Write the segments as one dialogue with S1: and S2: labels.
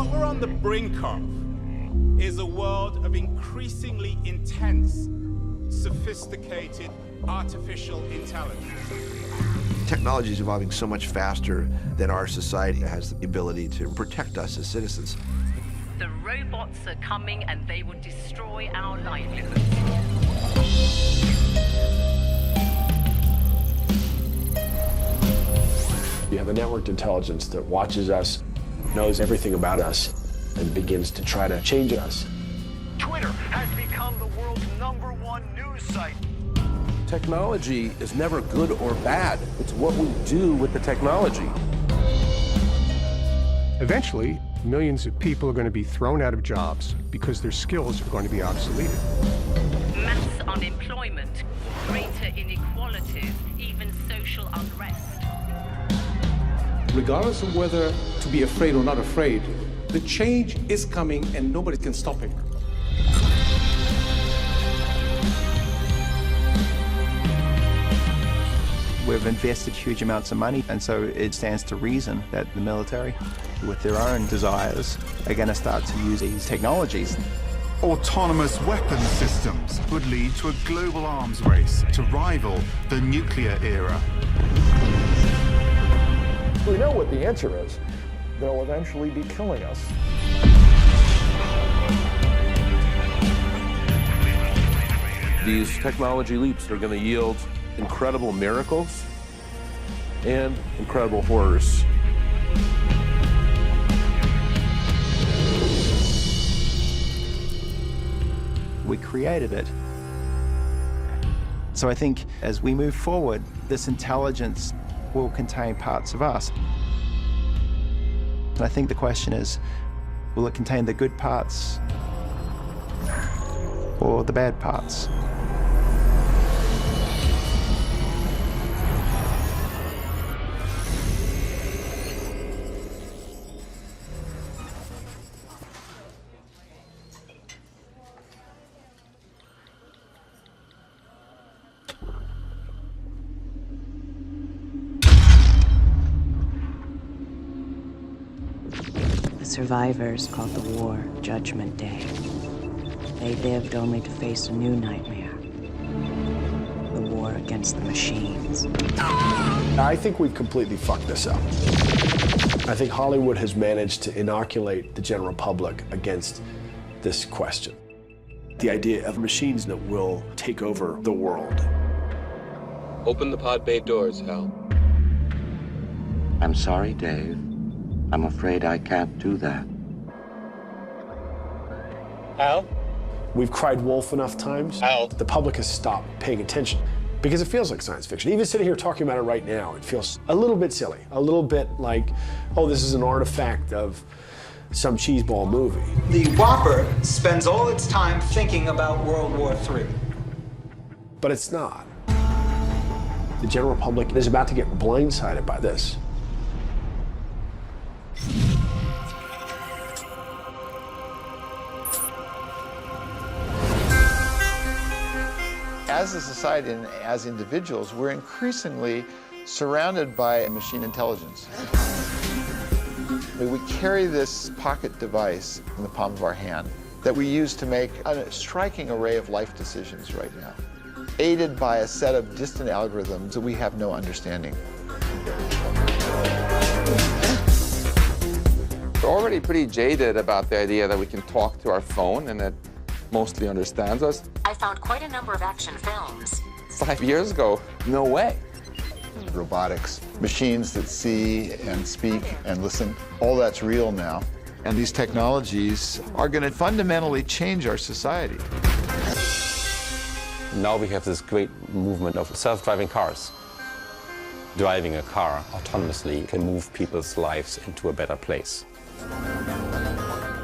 S1: What we're on the brink of is a world of increasingly intense, sophisticated artificial intelligence.
S2: Technology is evolving so much faster than our society has the ability to protect us as citizens.
S3: The robots are coming and they will destroy our livelihoods.
S4: You have a networked intelligence that watches us, knows everything about us, and begins to try to change us.
S5: Twitter has become the world's #1 news site.
S6: Technology is never good or bad. It's what we do with the technology.
S7: Eventually, millions of people are going to be thrown out of jobs because their skills are going to be obsoleted.
S3: Mass unemployment, greater inequalities, even social unrest.
S8: Regardless of whether to be afraid or not afraid, the change is coming and nobody can stop it.
S9: We've invested huge amounts of money, and so it stands to reason that the military, with their own desires, are going to start to use these technologies.
S10: Autonomous weapons systems would lead to a global arms race to rival the nuclear era.
S4: We know what the answer is. They'll eventually be killing us.
S6: These technology leaps are going to yield incredible miracles and incredible horrors.
S9: We created it. So I think as we move forward, this intelligence will contain parts of us. And I think the question is, will it contain the good parts or the bad parts?
S11: Survivors called the war Judgment Day. They lived only to face a new nightmare. The war against the machines.
S4: I think we've completely fucked this up. I think Hollywood has managed to inoculate the general public against this question. The idea of machines that will take over the world.
S12: Open the pod bay doors, Hal.
S13: I'm sorry, Dave. I'm afraid I can't do that.
S12: Hal?
S4: We've cried wolf enough times.
S12: Hal?
S4: The public has stopped paying attention because it feels like science fiction. Even sitting here talking about it right now, it feels a little bit silly, a little bit like, oh, this is an artifact of some cheeseball movie.
S14: The Whopper spends all its time thinking about World War III.
S4: But it's not. The general public is about to get blindsided by this.
S15: As a society and as individuals, we're increasingly surrounded by machine intelligence. We carry this pocket device in the palm of our hand that we use to make a striking array of life decisions right now, aided by a set of distant algorithms that we have no understanding.
S12: We're already pretty jaded about the idea that we can talk to our phone and that mostly understands us.
S16: I found quite a number of action films.
S12: 5 years ago, no way.
S15: Robotics, machines that see and speak and listen, all that's real now. And these technologies are going to fundamentally change our society.
S17: Now we have this great movement of self-driving cars. Driving a car autonomously can move people's lives into a better place.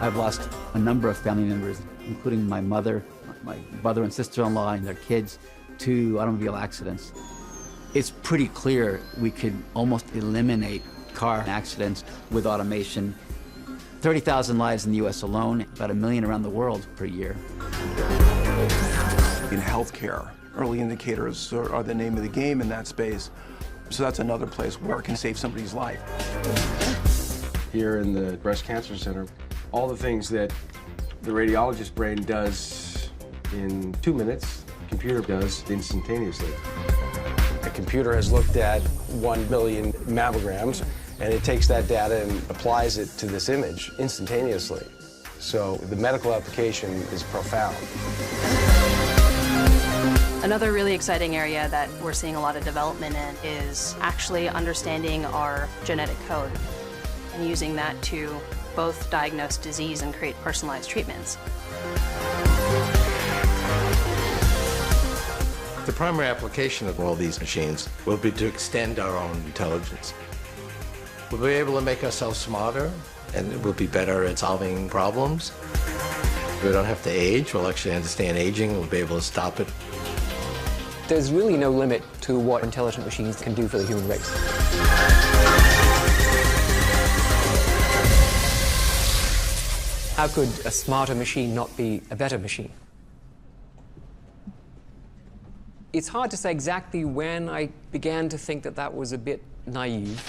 S18: I've lost a number of family members, including my mother, my brother and sister-in-law and their kids, to automobile accidents. It's pretty clear we could almost eliminate car accidents with automation. 30,000 lives in the US alone, about 1 million around the world per year.
S9: In healthcare, early indicators are the name of the game in that space. So that's another place where it can save somebody's life.
S19: Here in the breast cancer center,
S4: All the things that the radiologist's brain does in 2 minutes, the computer does instantaneously. A computer has looked at 1 billion mammograms, and it takes that data and applies it to this image instantaneously. So the medical application is profound.
S19: Another really exciting area that we're seeing a lot of development in is actually understanding our genetic code and using that to both diagnose disease and create personalized treatments.
S20: The primary application of all these machines will be to extend our own intelligence. We'll be able to make ourselves smarter, and we'll be better at solving problems. We don't have to age. We'll actually understand aging. We'll be able to stop it.
S21: There's really no limit to what intelligent machines can do for the human race. How could a smarter machine not be a better machine? It's hard to say exactly when I began to think that that was a bit naive.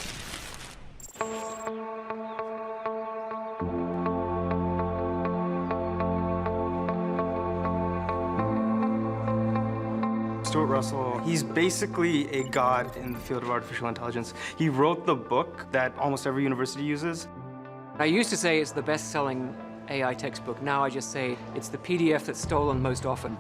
S22: Stuart Russell, he's basically a god in the field of artificial intelligence. He wrote the book that almost every university uses.
S21: I used to say it's the best-selling AI textbook. Now I just say it's the PDF that's stolen most often.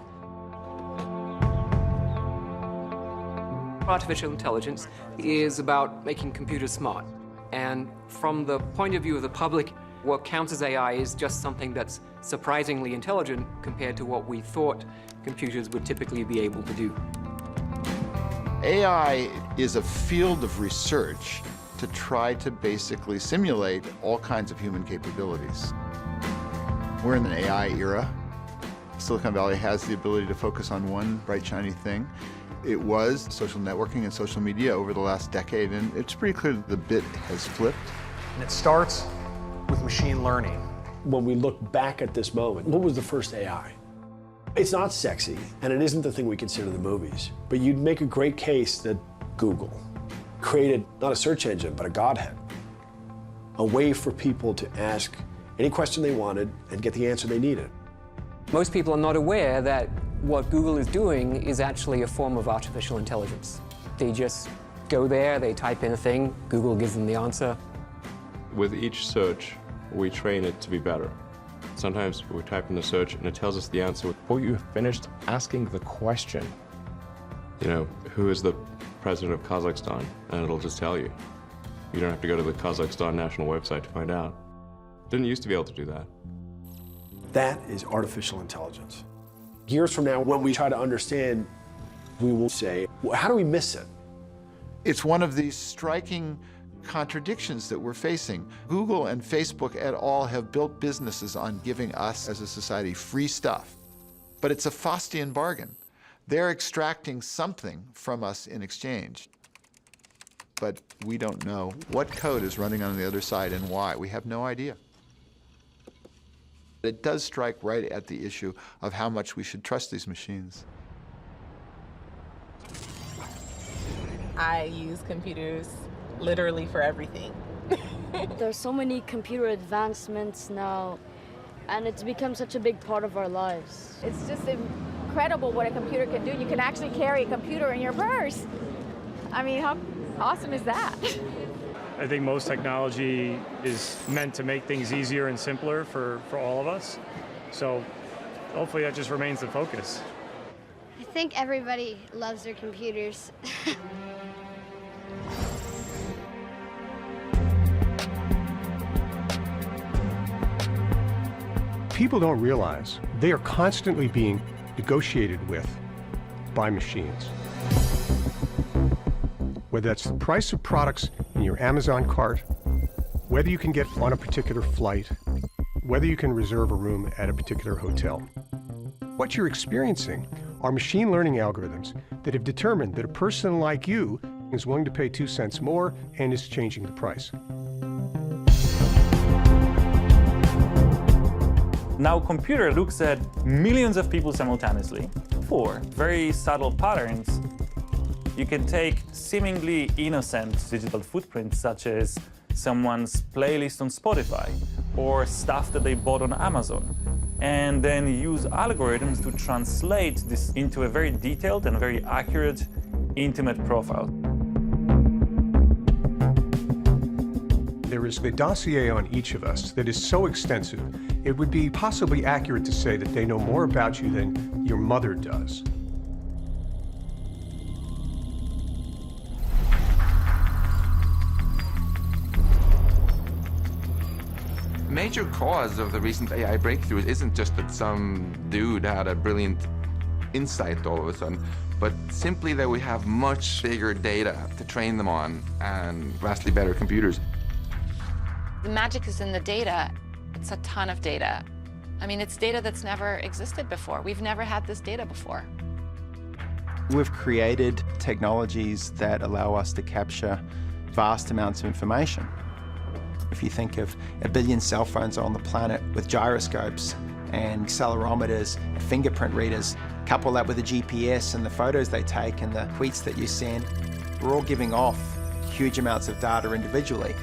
S21: Artificial intelligence is about making computers smart. And from the point of view of the public, what counts as AI is just something that's surprisingly intelligent compared to what we thought computers would typically be able to do.
S15: AI is a field of research to try to basically simulate all kinds of human capabilities. We're in an AI era. Silicon Valley has the ability to focus on one bright, shiny thing. It was social networking and social media over the last decade, and it's pretty clear that the bit has flipped.
S23: And it starts with machine learning.
S4: When we look back at this moment, what was the first AI? It's not sexy, and it isn't the thing we consider the movies, but you'd make a great case that Google created not a search engine, but a godhead. A way for people to ask any question they wanted and get the answer they needed.
S21: Most people are not aware that what Google is doing is actually a form of artificial intelligence. They just go there, they type in a thing, Google gives them the answer.
S24: With each search, we train it to be better. Sometimes we type in the search and it tells us the answer before you've finished asking the question. You know, who is the president of Kazakhstan? And it'll just tell you. You don't have to go to the Kazakhstan national website to find out. Didn't used to be able to do that.
S4: That is artificial intelligence. Years from now, when we try to understand, we will say, well, how do we miss it?
S15: It's one of these striking contradictions that we're facing. Google and Facebook et al. Have built businesses on giving us as a society free stuff, but it's a Faustian bargain. They're extracting something from us in exchange, but we don't know what code is running on the other side and why. We have no idea. It does strike right at the issue of how much we should trust these machines.
S25: I use computers literally for everything.
S26: There's so many computer advancements now, and it's become such a big part of our lives.
S27: It's just incredible what a computer can do. You can actually carry a computer in your purse. I mean, how awesome is that?
S28: I think most technology is meant to make things easier and simpler for all of us. So hopefully that just remains the focus.
S29: I think everybody loves their computers.
S7: People don't realize they are constantly being negotiated with by machines. Whether that's the price of products in your Amazon cart, whether you can get on a particular flight, whether you can reserve a room at a particular hotel. What you're experiencing are machine learning algorithms that have determined that a person like you is willing to pay 2 cents more and is changing the price.
S30: Now, computer looks at millions of people simultaneously. For very subtle patterns, you can take seemingly innocent digital footprints, such as someone's playlist on Spotify, or stuff that they bought on Amazon, and then use algorithms to translate this into a very detailed and very accurate, intimate profile.
S7: There is a dossier on each of us that is so extensive, it would be possibly accurate to say that they know more about you than your mother does.
S12: Major cause of the recent AI breakthroughs isn't just that some dude had a brilliant insight all of a sudden, but simply that we have much bigger data to train them on and vastly better computers.
S1: The magic is in the data. It's a ton of data. I mean, it's data that's never existed before. We've never had this data before.
S9: We've created technologies that allow us to capture vast amounts of information. If you think of 1 billion cell phones on the planet with gyroscopes and accelerometers, fingerprint readers, couple that with the GPS and the photos they take and the tweets that you send, we're all giving off huge amounts of data individually.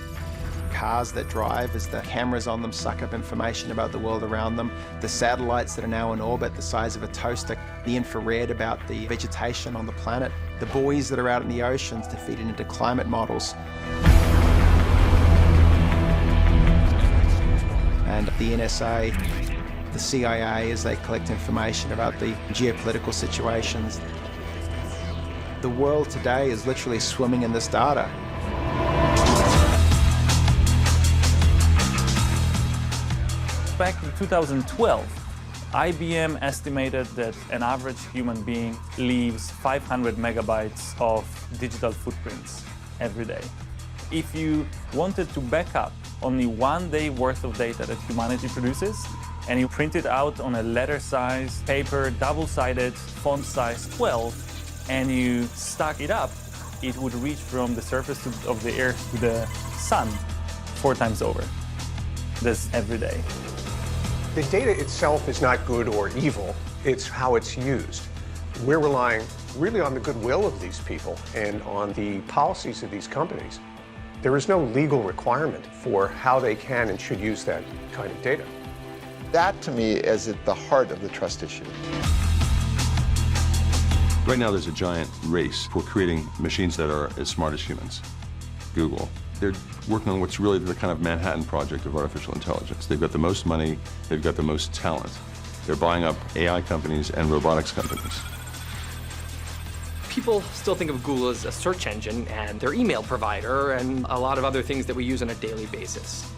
S9: Cars that drive, as the cameras on them suck up information about the world around them, the satellites that are now in orbit the size of a toaster, the infrared about the vegetation on the planet, the buoys that are out in the oceans to feed into climate models. And the NSA, the CIA, as they collect information about the geopolitical situations. The world today is literally swimming in this data.
S30: Back in 2012, IBM estimated that an average human being leaves 500 megabytes of digital footprints every day. If you wanted to back up only 1 day worth of data that humanity produces, and you print it out on a letter-size paper, double-sided, font size 12, and you stack it up, it would reach from the surface of the Earth to the sun 4 times over. That's every day.
S7: The data itself is not good or evil, it's how it's used. We're relying really on the goodwill of these people and on the policies of these companies. There is no legal requirement for how they can and should use that kind of data.
S15: That, to me, is at the heart of the trust issue.
S2: Right now, there's a giant race for creating machines that are as smart as humans. Google. They're working on what's really the kind of Manhattan Project of artificial intelligence. They've got the most money, they've got the most talent. They're buying up AI companies and robotics companies.
S21: People still think of Google as a search engine and their email provider and a lot of other things that we use on a daily basis.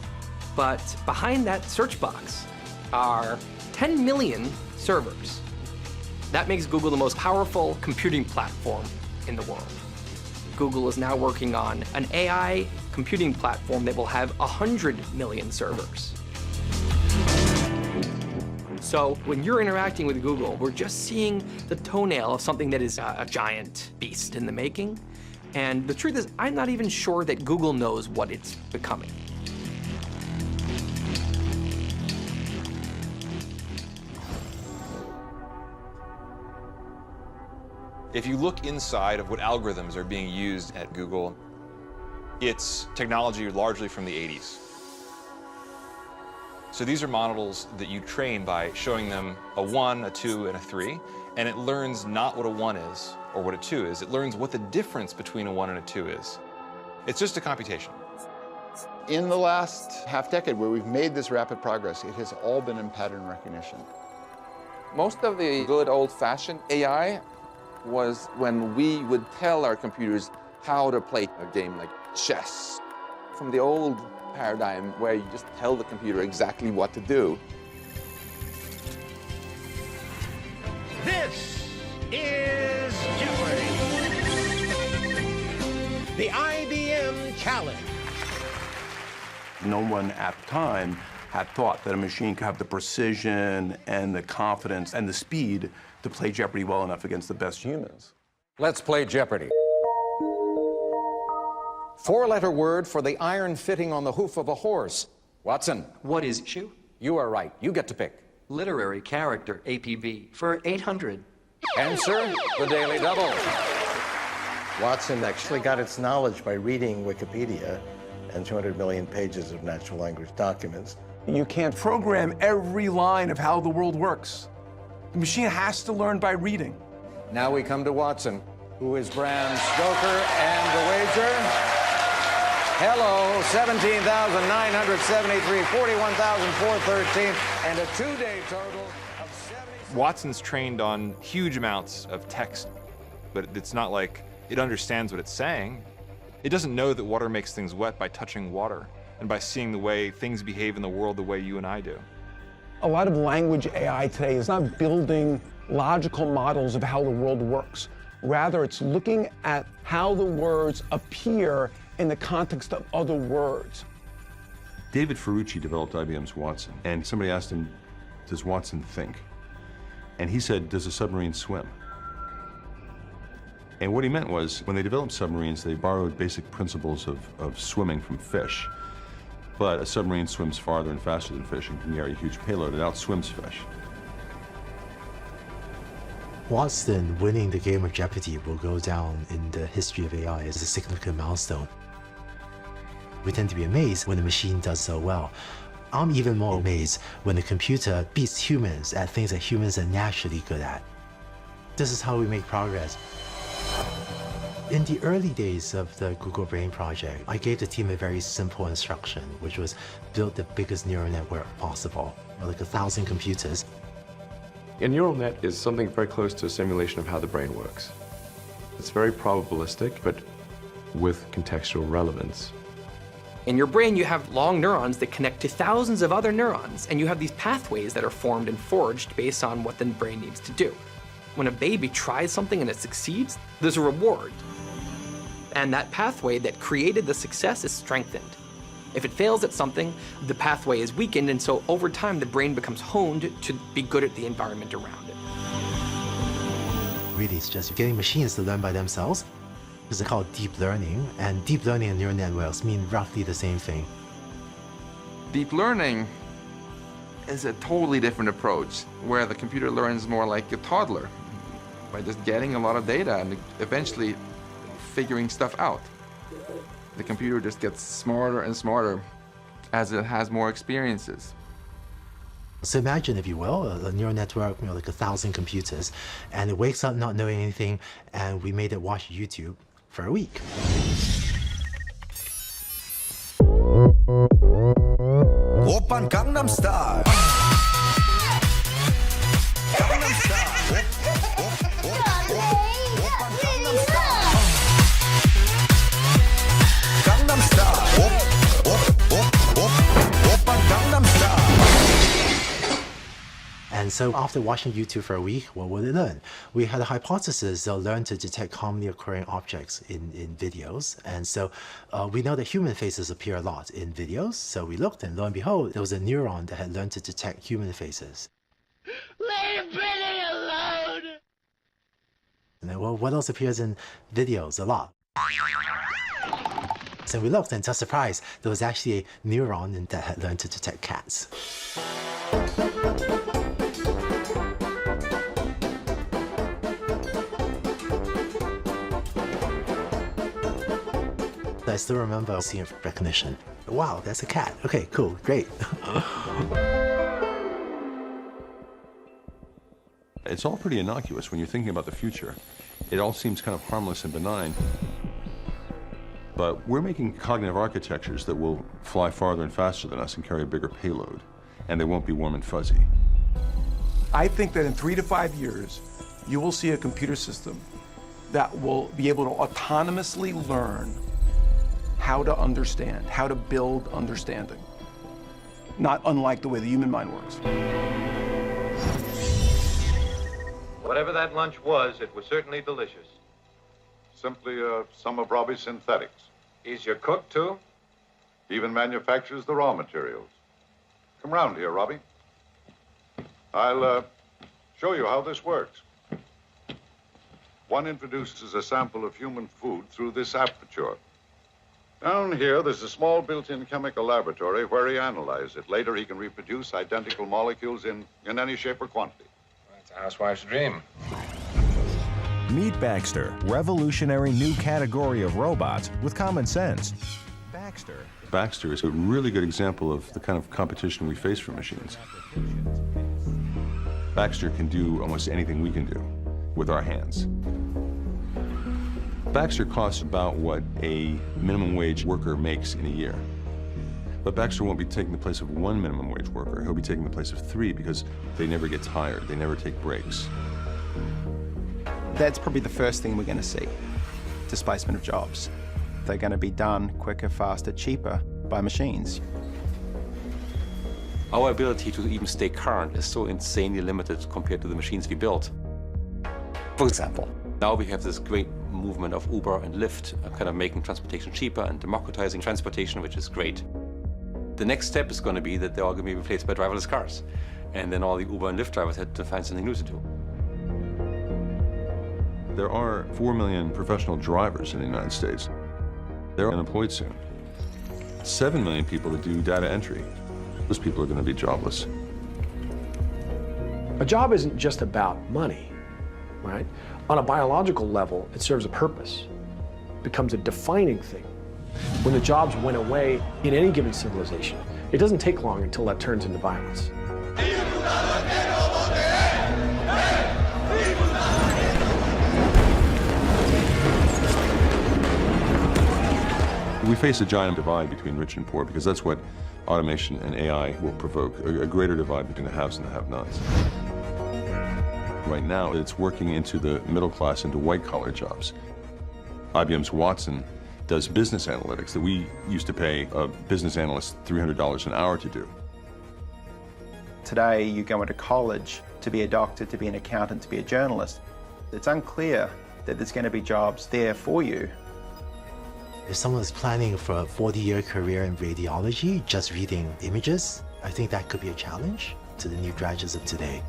S21: But behind that search box are 10 million servers. That makes Google the most powerful computing platform in the world. Google is now working on an AI computing platform that will have 100 million servers. So when you're interacting with Google, we're just seeing the toenail of something that is a giant beast in the making. And the truth is, I'm not even sure that Google knows what it's becoming.
S3: If you look inside of what algorithms are being used at Google, it's technology largely from the 80s. So these are models that you train by showing them a 1, a 2, and a 3, and it learns not what a 1 is or what a 2 is. It learns what the difference between a 1 and a 2 is. It's just a computation.
S15: In the last half-decade where we've made this rapid progress, it has all been in pattern recognition.
S12: Most of the good old-fashioned AI was when we would tell our computers how to play a game like chess. From the old paradigm where you just tell the computer exactly what to do.
S5: This is Jeopardy! The IBM Challenge.
S6: No one at the time had thought that a machine could have the precision and the confidence and the speed to play Jeopardy well enough against the best humans.
S5: Let's play Jeopardy! 4-letter word for the iron fitting on the hoof of a horse. Watson.
S8: What is issue?
S5: You are right. You get to pick.
S8: Literary character, APB, for 800.
S5: Answer, the Daily Double.
S20: Watson actually got its knowledge by reading Wikipedia and 200 million pages of natural language documents.
S6: You can't program every line of how the world works. The machine has to learn by reading.
S5: Now we come to Watson, who is Bram Stoker, and the wager. Hello, 17,973, 41,413, and a two-day total of 70.
S3: Watson's trained on huge amounts of text, but it's not like it understands what it's saying. It doesn't know that water makes things wet by touching water and by seeing the way things behave in the world the way you and I do.
S6: A lot of language AI today is not building logical models of how the world works. Rather, it's looking at how the words appear in the context of other words.
S2: David Ferrucci developed IBM's Watson, and somebody asked him, does Watson think? And he said, does a submarine swim? And what he meant was, when they developed submarines, they borrowed basic principles of swimming from fish. But a submarine swims farther and faster than fish and can carry a huge payload. It outswims fish.
S10: Watson winning the game of Jeopardy will go down in the history of AI as a significant milestone. We tend to be amazed when the machine does so well. I'm even more amazed when the computer beats humans at things that humans are naturally good at. This is how we make progress. In the early days of the Google Brain project, I gave the team a very simple instruction, which was build the biggest neural network possible, like 1,000 computers.
S24: A neural net is something very close to a simulation of how the brain works. It's very probabilistic, but with contextual relevance.
S21: In your brain, you have long neurons that connect to thousands of other neurons, and you have these pathways that are formed and forged based on what the brain needs to do. When a baby tries something and it succeeds, there's a reward. And that pathway that created the success is strengthened. If it fails at something, the pathway is weakened, and so over time, the brain becomes honed to be good at the environment around it.
S10: Really, it's just getting machines to learn by themselves. It's called deep learning, and deep learning and neural networks mean roughly the same thing.
S12: Deep learning is a totally different approach, where the computer learns more like a toddler, by just getting a lot of data and eventually figuring stuff out. The computer just gets smarter and smarter as it has more experiences.
S10: So imagine, if you will, a neural network, like 1,000 computers, and it wakes up not knowing anything, and we made it watch YouTube for a week.
S11: Oppan Gangnam Style. Gangnam Style. Oppan Gangnam Style. Gangnam Style. Oppan Gangnam Style.
S10: And so after watching YouTube for a week, what would it learn? We had a hypothesis they'll learn to detect commonly occurring objects in videos. And so we know that human faces appear a lot in videos. So we looked, and lo and behold, there was a neuron that had learned to detect human faces.
S11: Leave Britney alone!
S10: And then, well, what else appears in videos a lot? So we looked, and to our surprise, there was actually a neuron that had learned to detect cats. I still remember seeing recognition. Wow, that's a cat. Okay, cool, great.
S2: It's all pretty innocuous when you're thinking about the future. It all seems kind of harmless and benign. But we're making cognitive architectures that will fly farther and faster than us and carry a bigger payload, and they won't be warm and fuzzy.
S6: I think that in 3 to 5 years, you will see a computer system that will be able to autonomously learn how to understand, how to build understanding. Not unlike the way the human mind works.
S13: Whatever that lunch was, it was certainly delicious.
S14: Simply some of Robbie's synthetics.
S13: He's your cook, too?
S14: He even manufactures the raw materials. Come round here, Robbie. I'll show you how this works. One introduces a sample of human food through this aperture. Down here, there's a small built-in chemical laboratory where he analyzes it. Later, he can reproduce identical molecules in any shape or quantity.
S13: That's a housewife's dream.
S16: Meet Baxter, revolutionary new category of robots with common sense.
S2: Baxter is a really good example of the kind of competition we face from machines. Baxter can do almost anything we can do with our hands. Baxter costs about what a minimum wage worker makes in a year. But Baxter won't be taking the place of one minimum wage worker. He'll be taking the place of 3 because they never get tired. They never take breaks.
S9: That's probably the first thing we're going to see, displacement of jobs. They're going to be done quicker, faster, cheaper by machines.
S4: Our ability to even stay current is so insanely limited compared to the machines we built. For example, now we have this great movement of Uber and Lyft, kind of making transportation cheaper and democratizing transportation, which is great. The next step is going to be that they're all going to be replaced by driverless cars. And then all the Uber and Lyft drivers had to find something new to do.
S2: There are 4 million professional drivers in the United States. They're unemployed soon. 7 million people that do data entry. Those people are going to be jobless.
S16: A job isn't just about money, right? On a biological level, it serves a purpose. It becomes a defining thing. When the jobs went away in any given civilization, it doesn't take long until that turns into violence.
S2: We face a giant divide between rich and poor because that's what automation and AI will provoke, a greater divide between the haves and the have-nots. Right now, it's working into the middle class, into white-collar jobs. IBM's Watson does business analytics that we used to pay a business analyst $300 an hour to do.
S9: Today, you go into college to be a doctor, to be an accountant, to be a journalist. It's unclear that there's going to be jobs there for you.
S10: If someone is planning for a 40-year career in radiology, just reading images, I think that could be a challenge to the new graduates of today.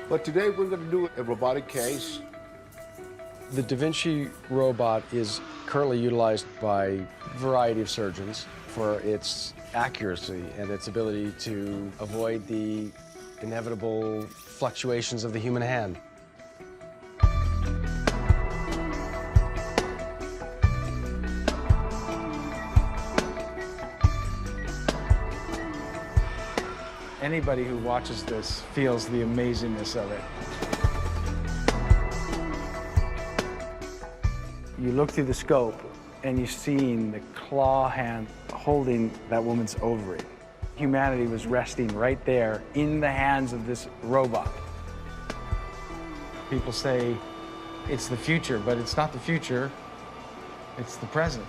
S17: But today we're going to do a robotic case.
S16: The Da Vinci robot is currently utilized by a variety of surgeons for its accuracy and its ability to avoid the inevitable fluctuations of the human hand.
S18: Anybody who watches this feels the amazingness of it. You look through the scope and you've seen the claw hand holding that woman's ovary. Humanity was resting right there in the hands of this robot. People say it's the future, but it's not the future, it's the present.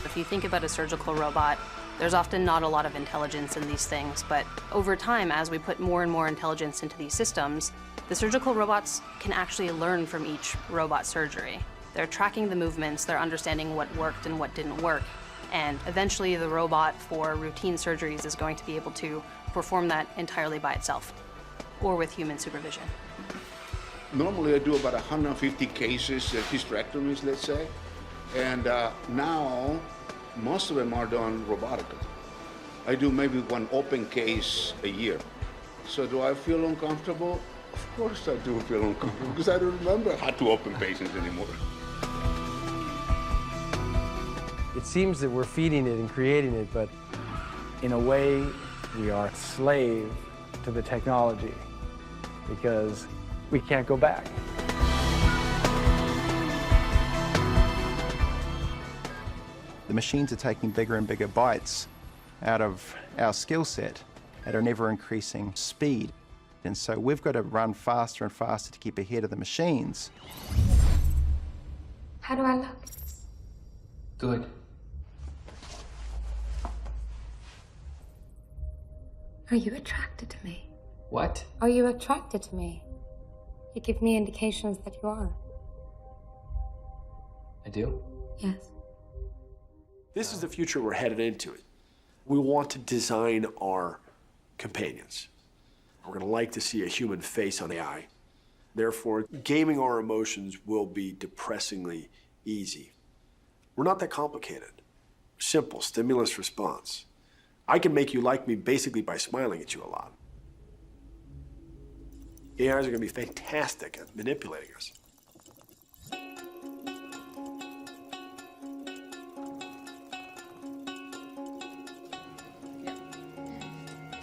S19: If you think about a surgical robot, there's often not a lot of intelligence in these things, but over time, as we put more and more intelligence into these systems, the surgical robots can actually learn from each robot surgery. They're tracking the movements, they're understanding what worked and what didn't work, and eventually the robot for routine surgeries is going to be able to perform that entirely by itself, or with human supervision.
S17: Normally I do about 150 cases, hysterectomies, let's say, and now most of them are done robotically. I do maybe one open case a year. So do I feel uncomfortable? Of course I do feel uncomfortable because I don't remember how to open patients anymore.
S18: It seems that we're feeding it and creating it, but in a way, we are a slave to the technology because we can't go back.
S9: The machines are taking bigger and bigger bites out of our skill set at an ever-increasing speed. And so we've got to run faster and faster to keep ahead of the machines.
S22: How do I look?
S8: Good.
S22: Are you attracted to me?
S8: What?
S22: Are you attracted to me? You give me indications that you are.
S8: I do?
S22: Yes.
S16: This is the future we're headed into. We want to design our companions. We're going to like to see a human face on AI.
S1: Therefore, gaming our emotions will be depressingly easy. We're not that complicated. Simple, stimulus response. I can make you like me basically by smiling at you a lot. AIs are going to be fantastic at manipulating us.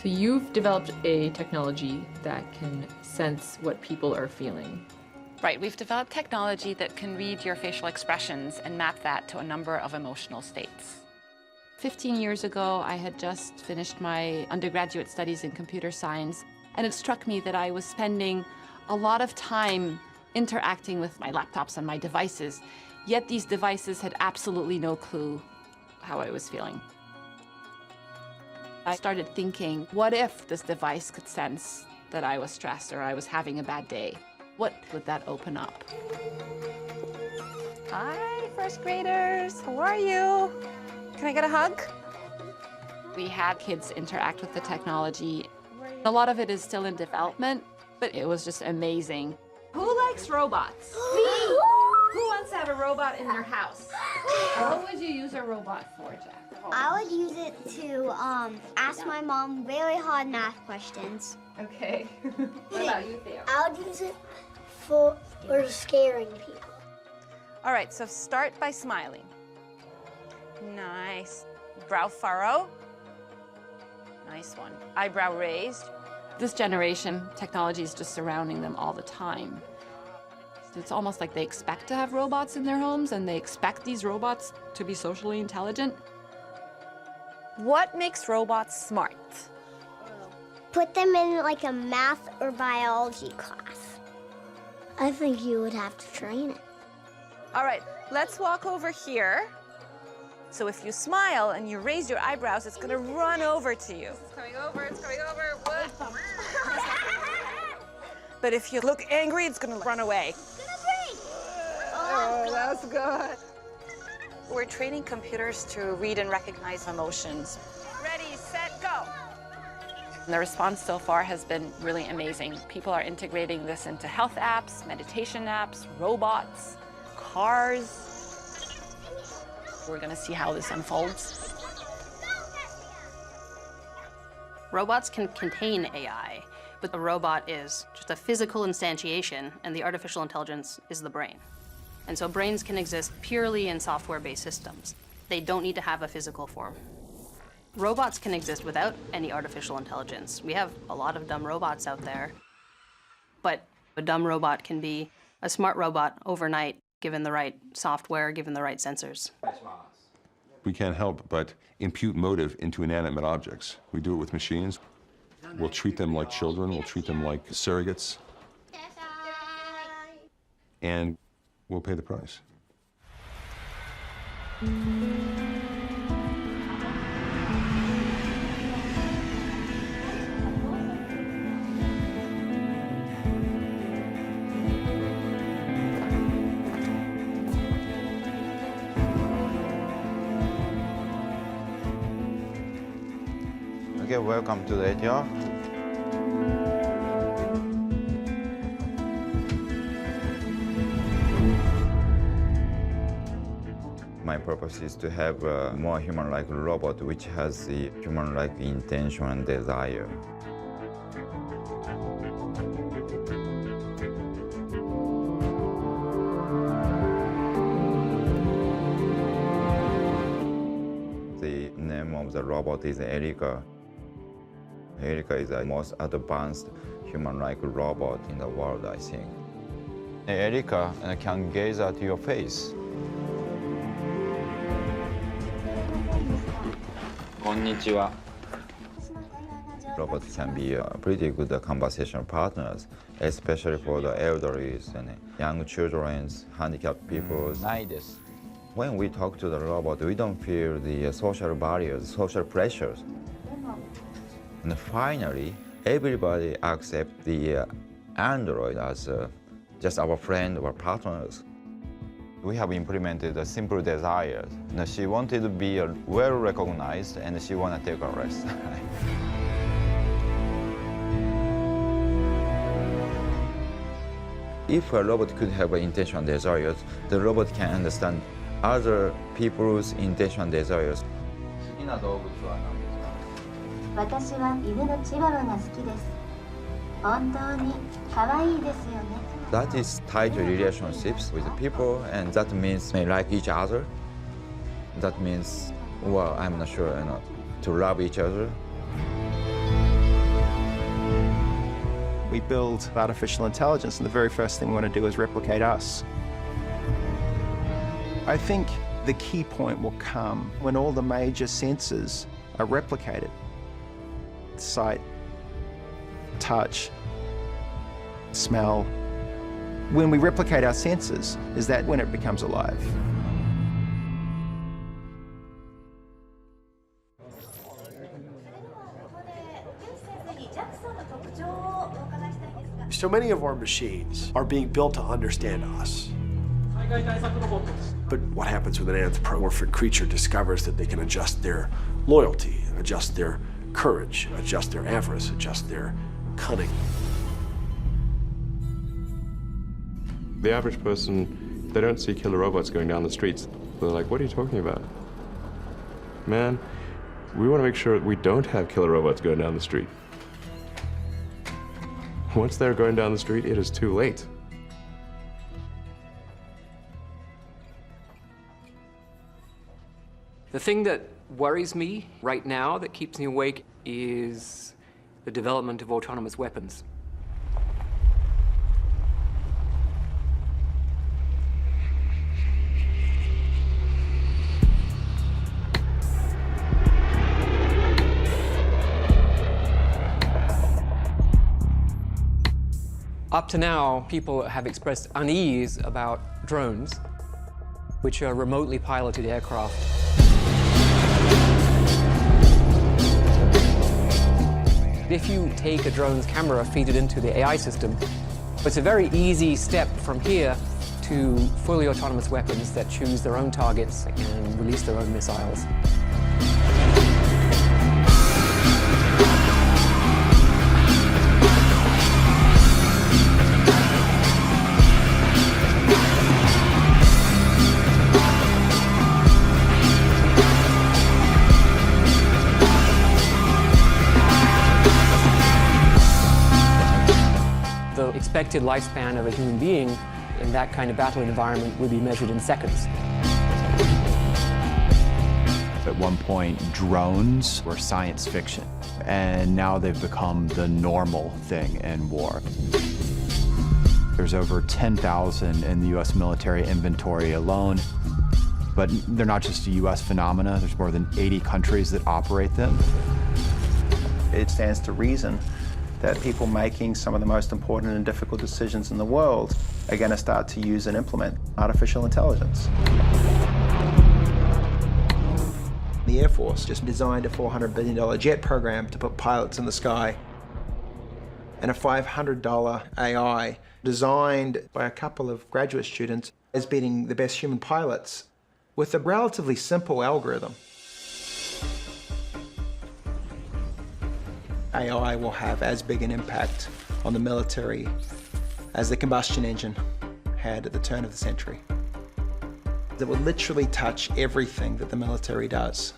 S7: So you've developed a technology that can sense what people are feeling.
S15: Right, we've developed technology that can read your facial expressions and map that to a number of emotional states. 15 years ago, I had just finished my undergraduate studies in computer science, and it struck me that I was spending a lot of time interacting with my laptops and my devices, yet these devices had absolutely no clue how I was feeling. I started thinking, what if this device could sense that I was stressed or I was having a bad day? What would that open up?
S23: Hi, first graders. How are you? Can I get a hug?
S15: We had kids interact with the technology. A lot of it is still in development, but it was just amazing.
S7: Who likes robots?
S23: Me!
S7: Who wants to have a robot in their house? What would you use a robot for, Jack?
S25: I would use it to ask my mom very hard math questions.
S7: Okay. What about you, Theo?
S25: I would use it for scaring people.
S23: All right, so start by smiling. Nice. Brow furrow. Nice one. Eyebrow raised.
S15: This generation, technology is just surrounding them all the time. It's almost like they expect to have robots in their homes and they expect these robots to be socially intelligent.
S23: What makes robots smart?
S25: Put them in like a math or biology class. I think you would have to train it.
S23: All right, let's walk over here. So if you smile and you raise your eyebrows, it's gonna run over to you. It's coming over, it's coming over. What? But if you look angry, it's gonna run away. Oh, that's good. We're training computers to read and recognize emotions. Ready, set, go.
S15: And the response so far has been really amazing. People are integrating this into health apps, meditation apps, robots, cars. We're going to see how this unfolds.
S19: Robots can contain AI, but the robot is just a physical instantiation, and the artificial intelligence is the brain. And so brains can exist purely in software-based systems. They don't need to have a physical form. Robots can exist without any artificial intelligence. We have a lot of dumb robots out there, but a dumb robot can be a smart robot overnight, given the right software, given the right sensors.
S2: We can't help but impute motive into inanimate objects. We do it with machines. We'll treat them like children. We'll treat them like surrogates. And we'll pay the price.
S26: Okay, welcome to the job. My purpose is to have a more human-like robot which has the human-like intention and desire. The name of the robot is Erika. Erika is the most advanced human-like robot in the world, I think. Erika can gaze at your face.
S27: Konnichiwa.
S26: Robots can be pretty good conversation partners, especially for the elderly and young children, handicapped people. When we talk to the robot, we don't feel the social barriers, social pressures. And finally, everybody accepts the Android as just our friend or partners. We have implemented a simple desire. She wanted to be well recognized and she wanted to take a rest. If a robot could have an intention and desires, the robot can understand other people's intention and desires. 好きな動物は何ですか?
S22: 私は犬のチワワが好きです。本当に可愛いですよね。
S26: That is tied to relationships with people, and that means they like each other. That means, well, I'm not sure, to love each other.
S9: We build artificial intelligence, and the very first thing we want to do is replicate us. I think the key point will come when all the major senses are replicated. Sight, touch, smell. When we replicate our senses, is that when it becomes alive?
S1: So many of our machines are being built to understand us. But what happens when an anthropomorphic creature discovers that they can adjust their loyalty, adjust their courage, adjust their avarice, adjust their cunning?
S2: The average person, they don't see killer robots going down the streets. They're like, what are you talking about? Man, we want to make sure we don't have killer robots going down the street. Once they're going down the street, it is too late.
S8: The thing that worries me right now, that keeps me awake, is the development of autonomous weapons. Up to now, people have expressed unease about drones, which are remotely piloted aircraft. If you take a drone's camera, feed it into the AI system, it's a very easy step from here to fully autonomous weapons that choose their own targets and release their own missiles. The expected lifespan of a human being in that kind of battle environment would be measured in seconds.
S3: At one point, drones were science fiction, and now they've become the normal thing in war. There's over 10,000 in the US military inventory alone, but they're not just a US phenomena. There's more than 80 countries that operate them.
S9: It stands to reason that people making some of the most important and difficult decisions in the world are going to start to use and implement artificial intelligence. The Air Force just designed a $400 billion jet program to put pilots in the sky, and a $500 AI designed by a couple of graduate students is beating the best human pilots with a relatively simple algorithm. AI will have as big an impact on the military as the combustion engine had at the turn of the century. It will literally touch everything that the military does,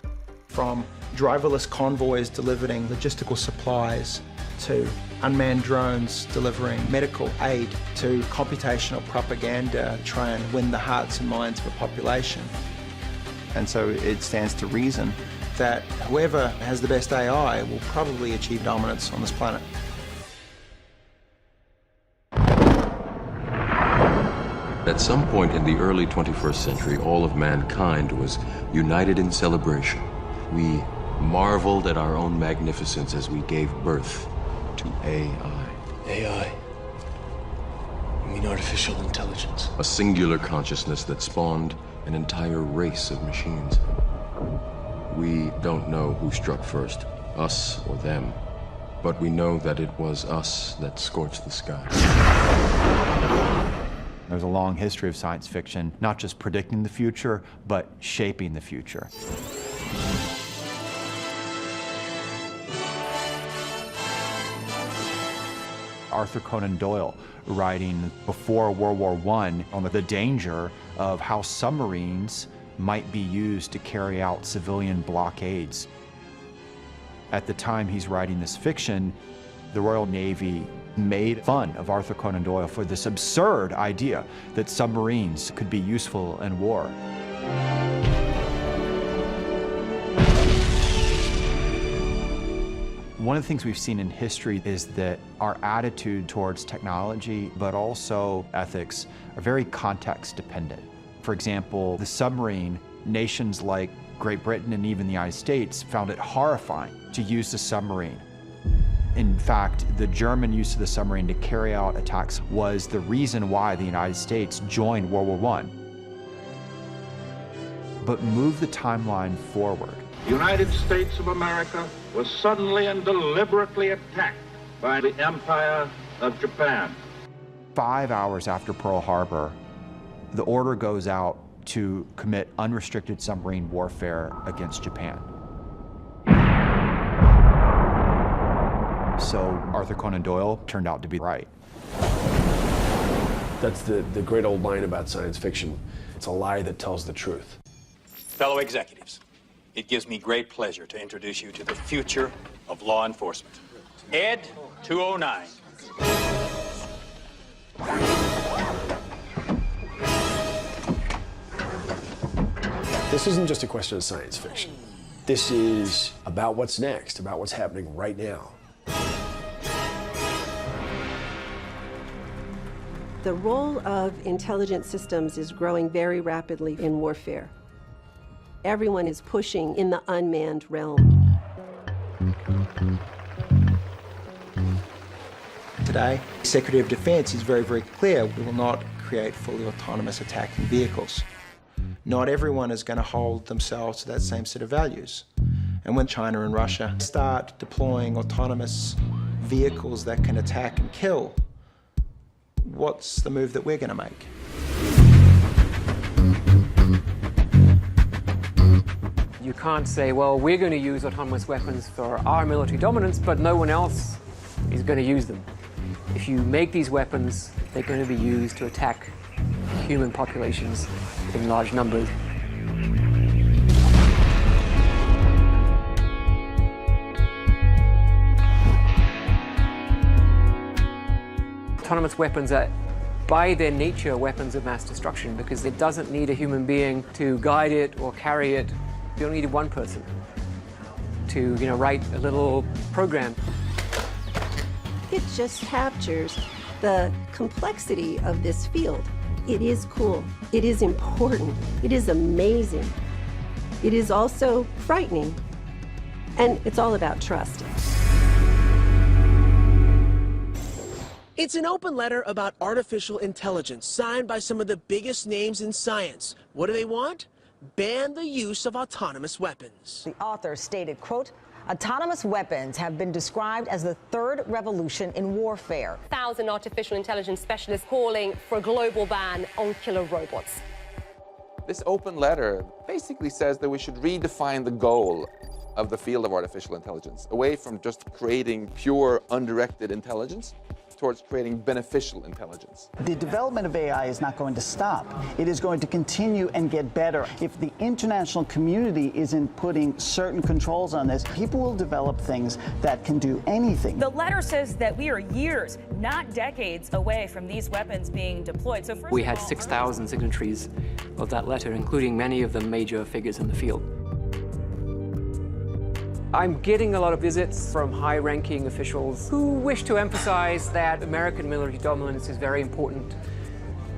S9: from driverless convoys delivering logistical supplies, to unmanned drones delivering medical aid, to computational propaganda to try and win the hearts and minds of a population. And so it stands to reason that whoever has the best AI will probably achieve dominance on this planet.
S5: At some point in the early 21st century, all of mankind was united in celebration. We marveled at our own magnificence as we gave birth to AI.
S12: AI? You mean artificial intelligence?
S5: A singular consciousness that spawned an entire race of machines. We don't know who struck first, us or them, but we know that it was us that scorched the sky.
S3: There's a long history of science fiction, not just predicting the future, but shaping the future. Arthur Conan Doyle writing before World War I on the danger of how submarines might be used to carry out civilian blockades. At the time he's writing this fiction, the Royal Navy made fun of Arthur Conan Doyle for this absurd idea that submarines could be useful in war. One of the things we've seen in history is that our attitude towards technology, but also ethics, are very context dependent. For example, the submarine, nations like Great Britain and even the United States found it horrifying to use the submarine. In fact, the German use of the submarine to carry out attacks was the reason why the United States joined World War I. But move the timeline forward.
S13: The United States of America was suddenly and deliberately attacked by the Empire of Japan.
S3: 5 hours after Pearl Harbor, the order goes out to commit unrestricted submarine warfare against Japan. So Arthur Conan Doyle turned out to be right.
S1: That's the great old line about science fiction. It's a lie that tells the truth.
S6: Fellow executives, it gives me great pleasure to introduce you to the future of law enforcement. Ed 209.
S1: This isn't just a question of science fiction. This is about what's next, about what's happening right now.
S11: The role of intelligent systems is growing very rapidly in warfare. Everyone is pushing in the unmanned realm.
S9: Today, Secretary of Defense is very, very clear. We will not create fully autonomous attacking vehicles. Not everyone is going to hold themselves to that same set of values. And when China and Russia start deploying autonomous vehicles that can attack and kill, what's the move that we're going to make?
S8: You can't say, well, we're going to use autonomous weapons for our military dominance, but no one else is going to use them. If you make these weapons, they're going to be used to attack human populations in large numbers. Autonomous weapons are, by their nature, weapons of mass destruction because it doesn't need a human being to guide it or carry it. You don't need one person to, write a little program.
S11: It just captures the complexity of this field. It is cool. It is important. It is amazing. It is also frightening. And it's all about trust.
S14: It's an open letter about artificial intelligence signed by some of the biggest names in science. What do they want? Ban the use of autonomous weapons.
S20: The author stated, quote, autonomous weapons have been described as the third revolution in warfare.
S21: 1,000 artificial intelligence specialists calling for a global ban on killer robots.
S24: This open letter basically says that we should redefine the goal of the field of artificial intelligence, away from just creating pure, undirected intelligence towards creating beneficial intelligence.
S27: The development of AI is not going to stop. It is going to continue and get better. If the international community isn't putting certain controls on this, people will develop things that can do anything.
S28: The letter says that we are years, not decades, away from these weapons being deployed. So
S8: We had 6,000 signatories of that letter, including many of the major figures in the field. I'm getting a lot of visits from high-ranking officials who wish to emphasize that American military dominance is very important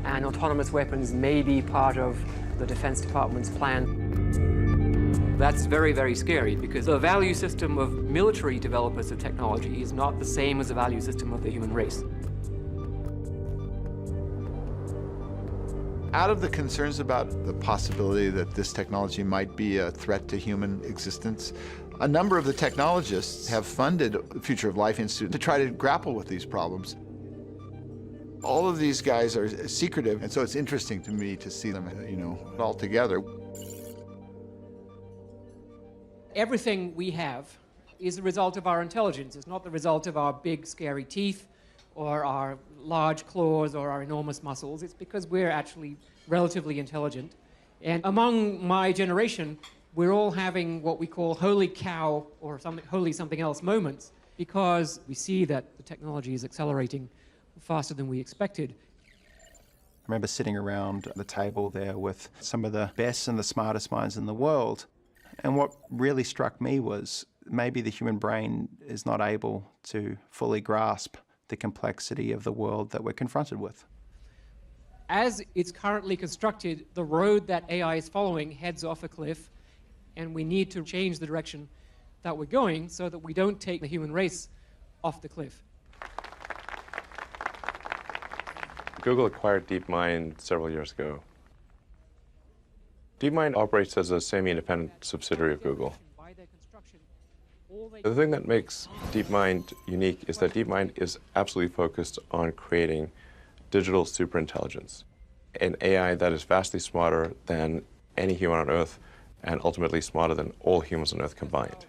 S8: and autonomous weapons may be part of the Defense Department's plan. That's very, very scary because the value system of military developers of technology is not the same as the value system of the human race.
S29: Out of the concerns about the possibility that this technology might be a threat to human existence, a number of the technologists have funded the Future of Life Institute to try to grapple with these problems. All of these guys are secretive, and so it's interesting to me to see them, all together.
S30: Everything we have is the result of our intelligence. It's not the result of our big, scary teeth
S4: or our large claws or our enormous muscles. It's because we're actually relatively intelligent. And among my generation, we're all having what we call holy cow or holy something else moments, because we see that the technology is accelerating faster than we expected.
S9: I remember sitting around the table there with some of the best and the smartest minds in the world. And what really struck me was maybe the human brain is not able to fully grasp the complexity of the world that we're confronted with.
S4: As it's currently constructed, the road that AI is following heads off a cliff, and we need to change the direction that we're going so that we don't take the human race off the cliff.
S7: Google acquired DeepMind several years ago. DeepMind operates as a semi-independent subsidiary of Google. The thing that makes DeepMind unique is that DeepMind is absolutely focused on creating digital superintelligence, an AI that is vastly smarter than any human on Earth and ultimately smarter than all humans on Earth combined.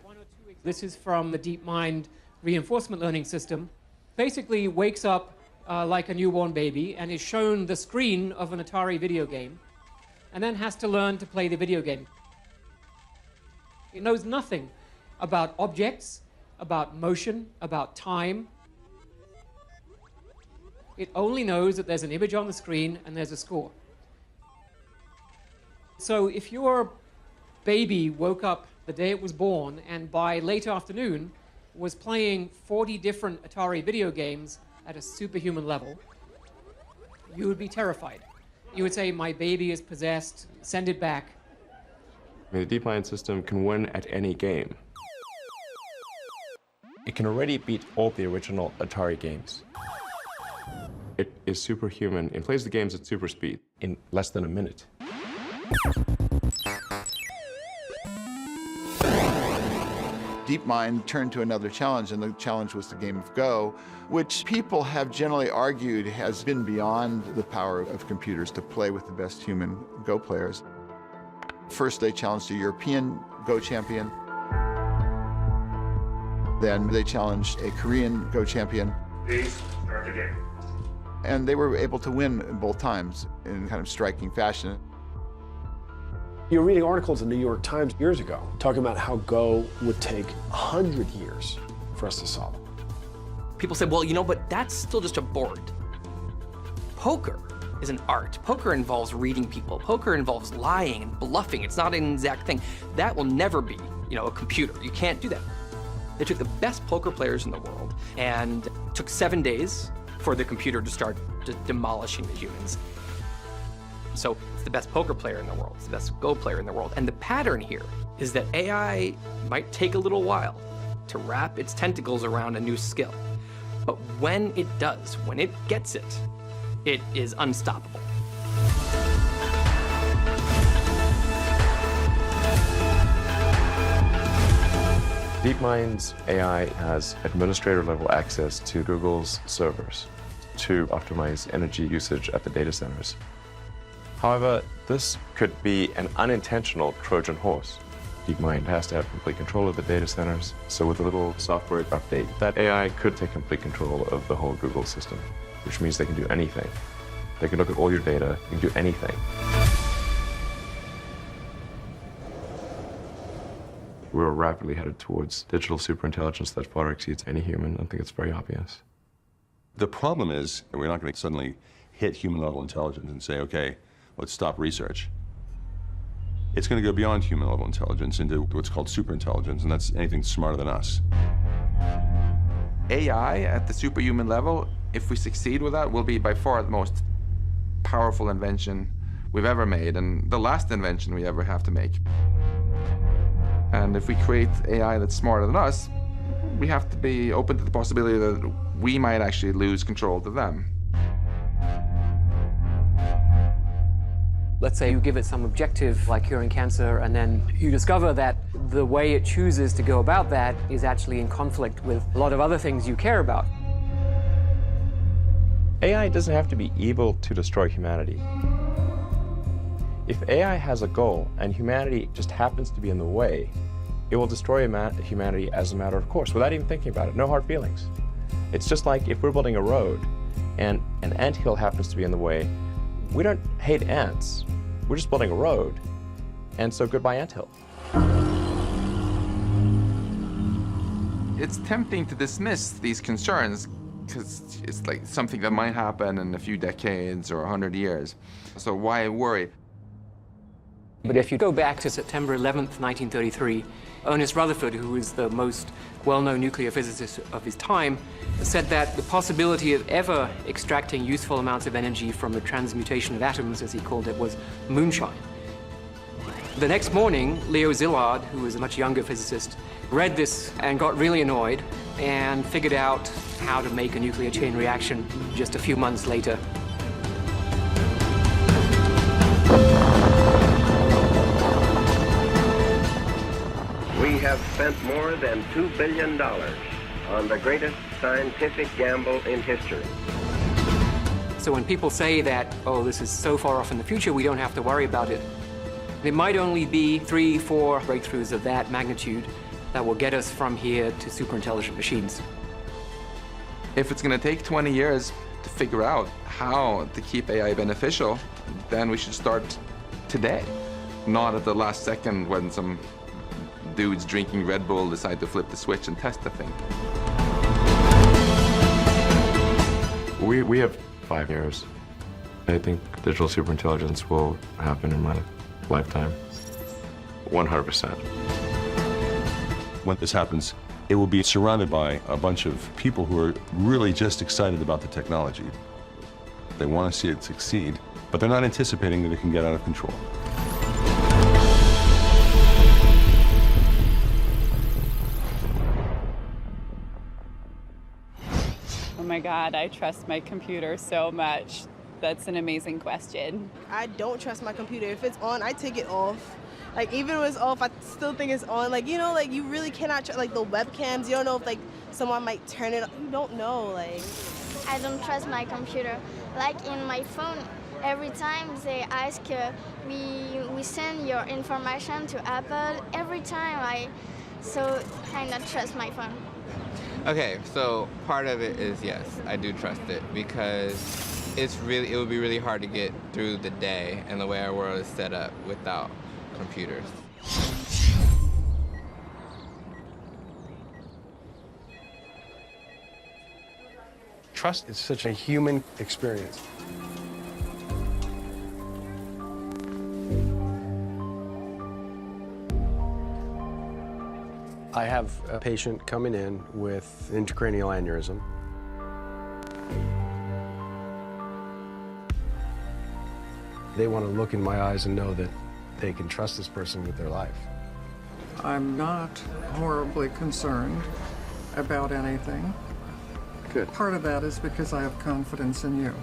S4: This is from the DeepMind reinforcement learning system. Basically wakes up like a newborn baby and is shown the screen of an Atari video game and then has to learn to play the video game. It knows nothing about objects, about motion, about time. It only knows that there's an image on the screen and there's a score. So if your baby woke up the day it was born and by late afternoon was playing 40 different Atari video games at a superhuman level, you would be terrified. You would say, my baby is possessed, send it back.
S7: The DeepMind system can win at any game. It can already beat all the original Atari games. It is superhuman. It plays the games at super speed in less than a minute.
S29: DeepMind turned to another challenge, and the challenge was the game of Go, which people have generally argued has been beyond the power of computers to play with the best human Go players. First, they challenged a European Go champion. Then they challenged a Korean Go champion.
S13: Please start the game.
S29: And they were able to win both times in kind of striking fashion.
S1: You were reading articles in the New York Times years ago talking about how Go would take 100 years for us to solve.
S10: People said, well, you know, but that's still just a board. Poker is an art. Poker involves reading people. Poker involves lying and bluffing. It's not an exact thing. That will never be, you know, a computer. You can't do that. They took the best poker players in the world and took 7 days for the computer to start demolishing the humans. So it's the best poker player in the world. It's the best Go player in the world. And the pattern here is that AI might take a little while to wrap its tentacles around a new skill. But when it does, when it gets it, it is unstoppable.
S7: DeepMind's AI has administrator-level access to Google's servers to optimize energy usage at the data centers. However, this could be an unintentional Trojan horse. DeepMind has to have complete control of the data centers, so with a little software update, that AI could take complete control of the whole Google system, which means they can do anything. They can look at all your data, they can do anything. We're rapidly headed towards digital superintelligence that far exceeds any human. I think it's very obvious.
S2: The problem is we're not going to suddenly hit human-level intelligence and say, okay, let's stop research. It's going to go beyond human-level intelligence into what's called superintelligence, and that's anything smarter than us.
S24: AI at the superhuman level, if we succeed with that, will be by far the most powerful invention we've ever made, and the last invention we ever have to make. And if we create AI that's smarter than us, we have to be open to the possibility that we might actually lose control to them.
S8: Let's say you give it some objective like curing cancer, and then you discover that the way it chooses to go about that is actually in conflict with a lot of other things you care about.
S7: AI doesn't have to be evil to destroy humanity. If AI has a goal and humanity just happens to be in the way, it will destroy humanity as a matter of course, without even thinking about it. No hard feelings. It's just like if we're building a road and an anthill happens to be in the way, we don't hate ants. We're just building a road. And so goodbye anthill.
S24: It's tempting to dismiss these concerns because it's like something that might happen in a few decades or 100 years. So why worry?
S8: But if you go back to September 11th, 1933, Ernest Rutherford, who was the most well-known nuclear physicist of his time, said that the possibility of ever extracting useful amounts of energy from the transmutation of atoms, as he called it, was moonshine. The next morning, Leo Szilard, who was a much younger physicist, read this and got really annoyed and figured out how to make a nuclear chain reaction just a few months later.
S15: We have spent more than $2 billion on the greatest scientific gamble in history.
S8: So when people say that, oh, this is so far off in the future, we don't have to worry about it, it might only be 3, 4 breakthroughs of that magnitude that will get us from here to superintelligent machines.
S24: If it's going to take 20 years to figure out how to keep AI beneficial, then we should start today, not at the last second when some dudes drinking Red Bull decide to flip the switch and test the thing.
S7: We have 5 years. I think digital superintelligence will happen in my lifetime. 100%.
S2: When this happens, it will be surrounded by a bunch of people who are really just excited about the technology. They want to see it succeed, but they're not anticipating that it can get out of control.
S16: Oh my God, I trust my computer so much. That's an amazing question.
S17: I don't trust my computer. If it's on, I take it off. Like, even when it's off, I still think it's on. Like, you know, like, you really cannot trust, like, the webcams. You don't know if, like, someone might turn it on. You don't know, like.
S18: I don't trust my computer. Like, in my phone, every time they ask, we send your information to Apple. Every time so I not trust my phone.
S19: Okay, so part of it is yes, I do trust it because it would be really hard to get through the day and the way our world is set up without computers.
S22: Trust is such a human experience. I have a patient coming in with intracranial aneurysm. They want to look in my eyes and know that they can trust this person with their life.
S23: I'm not horribly concerned about anything.
S22: Good.
S23: Part of that is because I have confidence in you.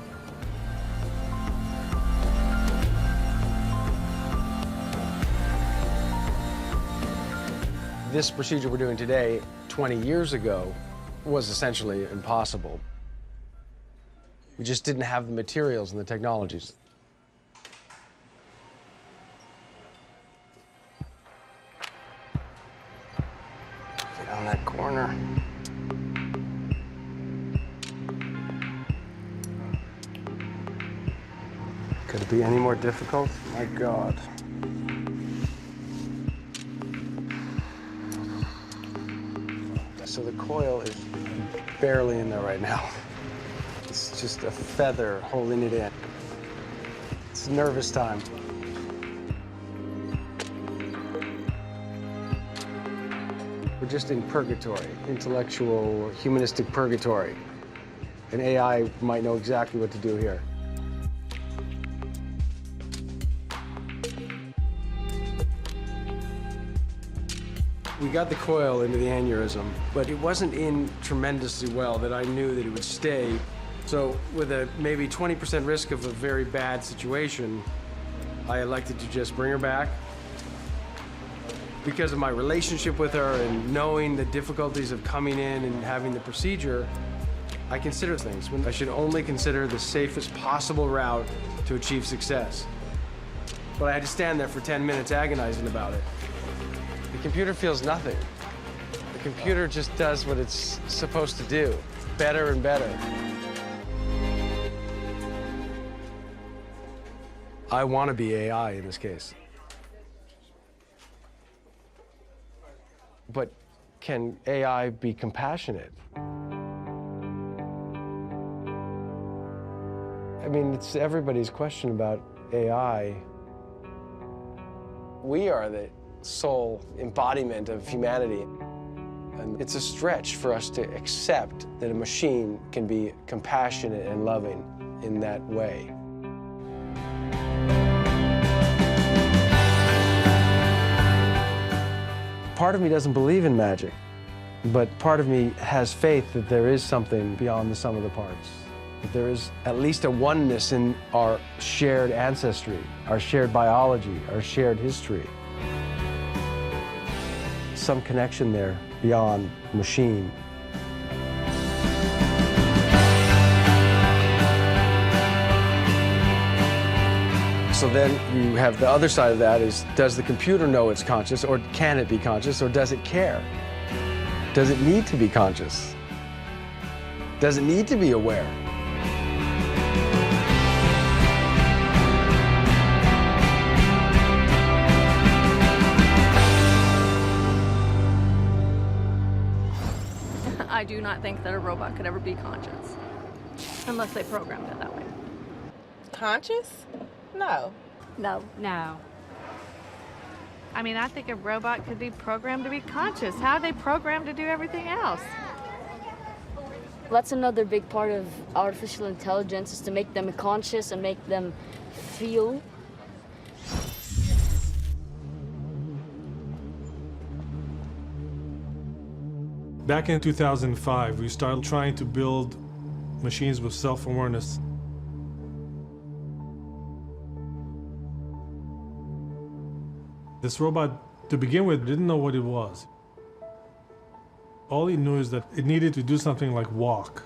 S22: This procedure we're doing today, 20 years ago, was essentially impossible. We just didn't have the materials and the technologies. Get on that corner. Could it be any more difficult? My God. So the coil is barely in there right now. It's just a feather holding it in. It's nervous time. We're just in purgatory, intellectual, humanistic purgatory. And AI might know exactly what to do here. We got the coil into the aneurysm, but it wasn't in tremendously well that I knew that it would stay. So with a maybe 20% risk of a very bad situation, I elected to just bring her back. Because of my relationship with her and knowing the difficulties of coming in and having the procedure, I consider things when I should only consider the safest possible route to achieve success. But I had to stand there for 10 minutes agonizing about it. The computer feels nothing. The computer just does what it's supposed to do. better and better. I want to be AI in this case. But can AI be compassionate? I mean, it's everybody's question about AI. We are the sole embodiment of humanity. And it's a stretch for us to accept that a machine can be compassionate and loving in that way. Part of me doesn't believe in magic, but part of me has faith that there is something beyond the sum of the parts. That there is at least a oneness in our shared ancestry, our shared biology, our shared history. Some connection there beyond machine. So then you have the other side of that is, does the computer know it's conscious, or can it be conscious, or does it care? Does it need to be conscious? Does it need to be aware?
S3: I do not think that a robot could ever be conscious, unless they programmed it that way.
S5: Conscious? No.
S3: No.
S5: No. I mean, I think a robot could be programmed to be conscious. How are they programmed to do everything else?
S6: That's another big part of artificial intelligence, is to make them conscious and make them feel.
S11: Back in 2005, we started trying to build machines with self-awareness. This robot, to begin with, didn't know what it was. All he knew is that it needed to do something like walk.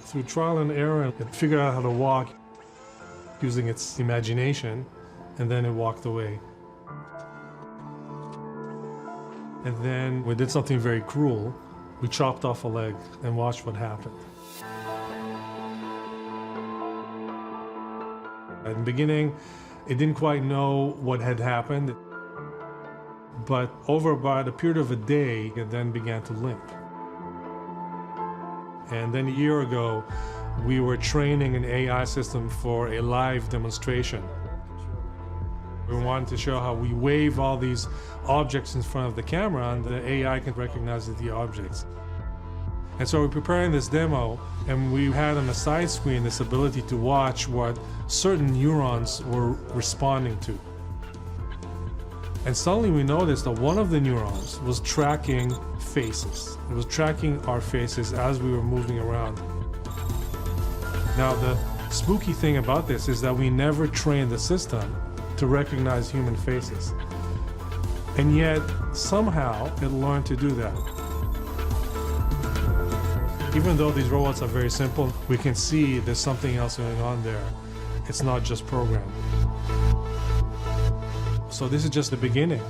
S11: Through trial and error, it figured out how to walk using its imagination, and then it walked away. And then we did something very cruel. We chopped off a leg and watched what happened. In the beginning, it didn't quite know what had happened, but over about a period of a day, it then began to limp. And then a year ago, we were training an AI system for a live demonstration. We wanted to show how we wave all these objects in front of the camera and the AI can recognize the objects. And so we're preparing this demo, and we had on the side screen this ability to watch what certain neurons were responding to. And suddenly we noticed that one of the neurons was tracking faces. It was tracking our faces as we were moving around. Now, the spooky thing about this is that we never trained the system to recognize human faces. And yet, somehow, it learned to do that. Even though these robots are very simple, we can see there's something else going on there. It's not just programmed. So this is just the beginning.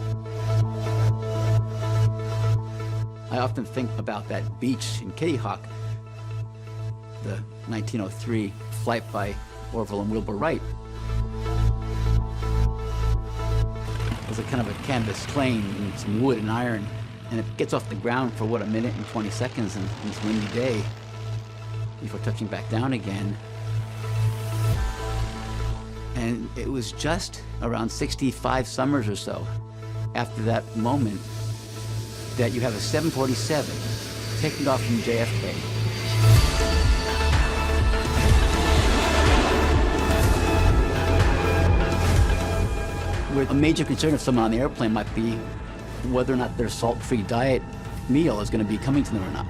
S12: I often think about that beach in Kitty Hawk, the 1903 flight by Orville and Wilbur Wright. It was a kind of a canvas plane and some wood and iron, and it gets off the ground for, what, a minute and 20 seconds on this windy day before touching back down again. And it was just around 65 summers or so after that moment that you have a 747 taking off from JFK. Where a major concern of someone on the airplane might be whether or not their salt-free diet meal is going to be coming to them or not.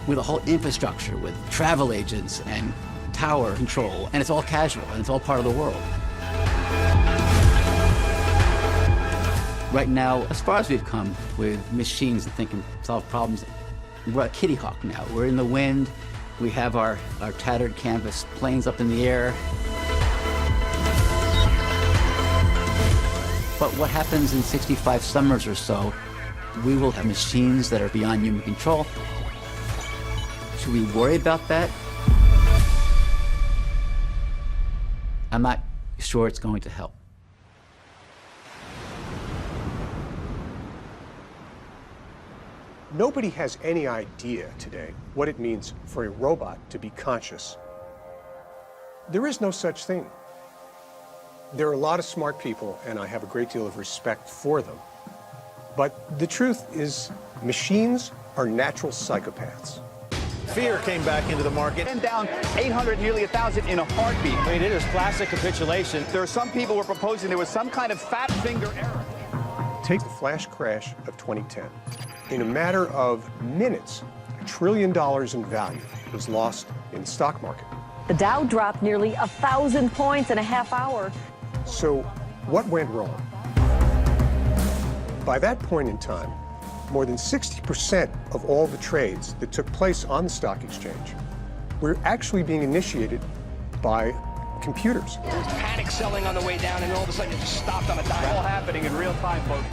S12: With a whole infrastructure, with travel agents and tower control, and it's all casual, and it's all part of the world. Right now, as far as we've come with machines that think and solve problems, we're at Kitty Hawk now. We're in the wind, we have our tattered canvas planes up in the air. But what happens in 65 summers or so We will have machines that are beyond human control. Should we worry about that? I'm not sure it's going to help.
S4: Nobody has any idea today what it means for a robot to be conscious. There is no such thing. There are a lot of smart people, and I have a great deal of respect for them. But the truth is, machines are natural psychopaths.
S9: Fear came back into the market. And down 800, nearly 1,000 in a heartbeat. I mean, it is classic capitulation. There are some people who are proposing there was some kind of fat finger error.
S4: Take the flash crash of 2010. In a matter of minutes, $1 trillion in value was lost in the stock market.
S14: The Dow dropped nearly 1,000 points in a half hour.
S4: So what went wrong? By that point in time, more than 60% of all the trades that took place on the stock exchange were actually being initiated by computers.
S9: There was panic selling on the way down, and all of a sudden it just stopped on a dime. All happening in real time, folks.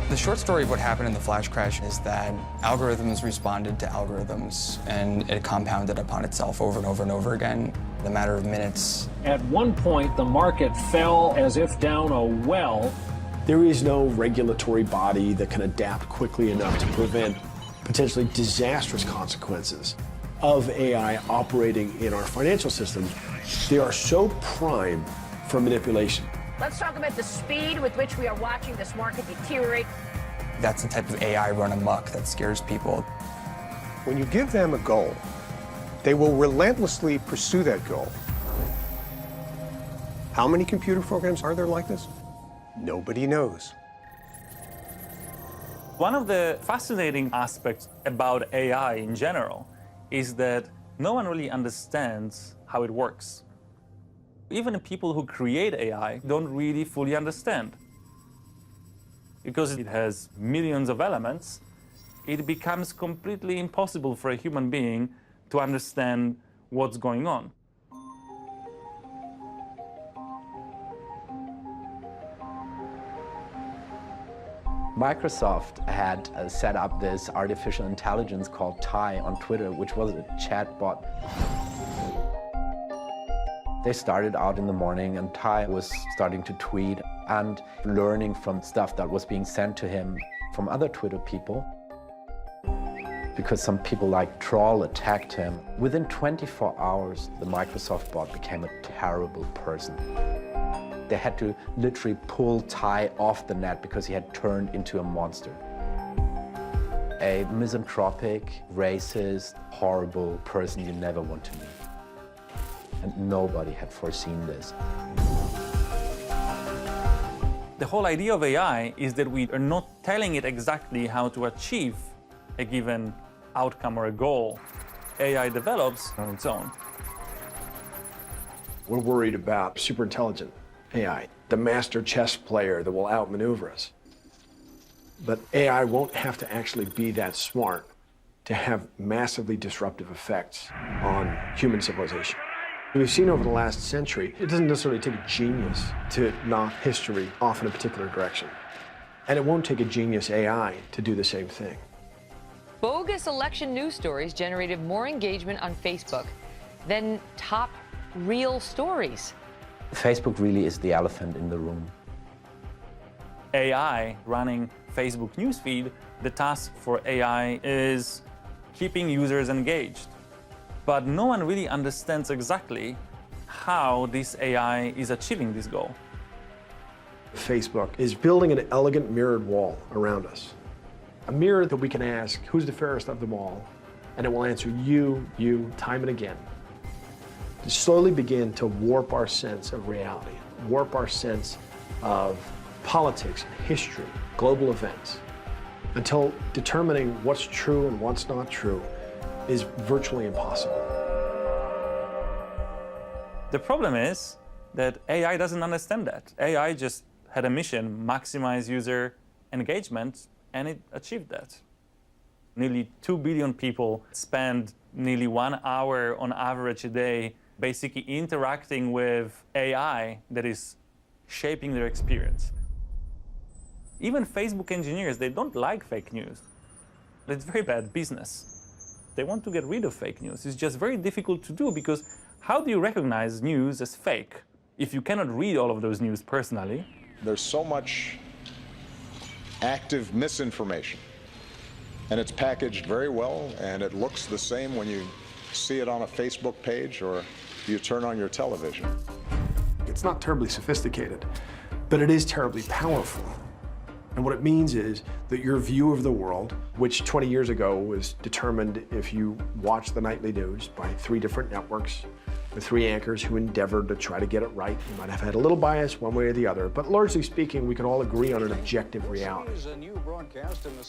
S20: The short story of what happened in the flash crash is that algorithms responded to algorithms, and it compounded upon itself over and over and over again in a matter of minutes.
S21: At one point, the market fell as if down a well.
S1: There is no regulatory body that can adapt quickly enough to prevent potentially disastrous consequences of AI operating in our financial systems. They are so prime for manipulation.
S14: Let's talk about the speed with which we are watching this market deteriorate.
S20: That's the type of AI run amok that scares people.
S4: When you give them a goal, they will relentlessly pursue that goal. How many computer programs are there like this? Nobody knows.
S25: One of the fascinating aspects about AI in general is that no one really understands how it works. Even the people who create AI don't really fully understand. Because it has millions of elements, it becomes completely impossible for a human being to understand what's going on.
S26: Microsoft had set up this artificial intelligence called Ty on Twitter, which was a chatbot. They started out in the morning, and Ty was starting to tweet and learning from stuff that was being sent to him from other Twitter people. Because some people like Troll attacked him. Within 24 hours, the Microsoft bot became a terrible person. They had to literally pull Ty off the net because he had turned into a monster. A misanthropic, racist, horrible person you never want to meet. And nobody had foreseen this.
S25: The whole idea of AI is that we are not telling it exactly how to achieve a given outcome or a goal. AI develops on its own.
S1: We're worried about superintelligent AI, the master chess player that will outmaneuver us. But AI won't have to actually be that smart to have massively disruptive effects on human civilization. We've seen over the last century, it doesn't necessarily take a genius to knock history off in a particular direction. And it won't take a genius AI to do the same thing.
S27: Bogus election news stories generated more engagement on Facebook than top real stories.
S26: Facebook really is the elephant in the room.
S25: AI running Facebook newsfeed, the task for AI is keeping users engaged. But no one really understands exactly how this AI is achieving this goal.
S1: Facebook is building an elegant mirrored wall around us. A mirror that we can ask, who's the fairest of them all? And it will answer you, time and again. To slowly begin to warp our sense of reality, warp our sense of politics, history, global events, until determining what's true and what's not true is virtually impossible.
S25: The problem is that AI doesn't understand that. AI just had a mission, maximize user engagement, and it achieved that. Nearly 2 billion people spend nearly 1 hour on average a day basically interacting with AI that is shaping their experience. Even Facebook engineers, they don't like fake news. It's very bad business. They want to get rid of fake news. It's just very difficult to do because how do you recognize news as fake if you cannot read all of those news personally?
S2: There's so much active misinformation, and it's packaged very well, and it looks the same when you see it on a Facebook page or you turn on your television.
S1: It's not terribly sophisticated, but it is terribly powerful. And what it means is that your view of the world, which 20 years ago was determined if you watched the nightly news by 3 different networks, with 3 anchors who endeavored to try to get it right. You might have had a little bias one way or the other, but largely speaking, we can all agree on an objective reality.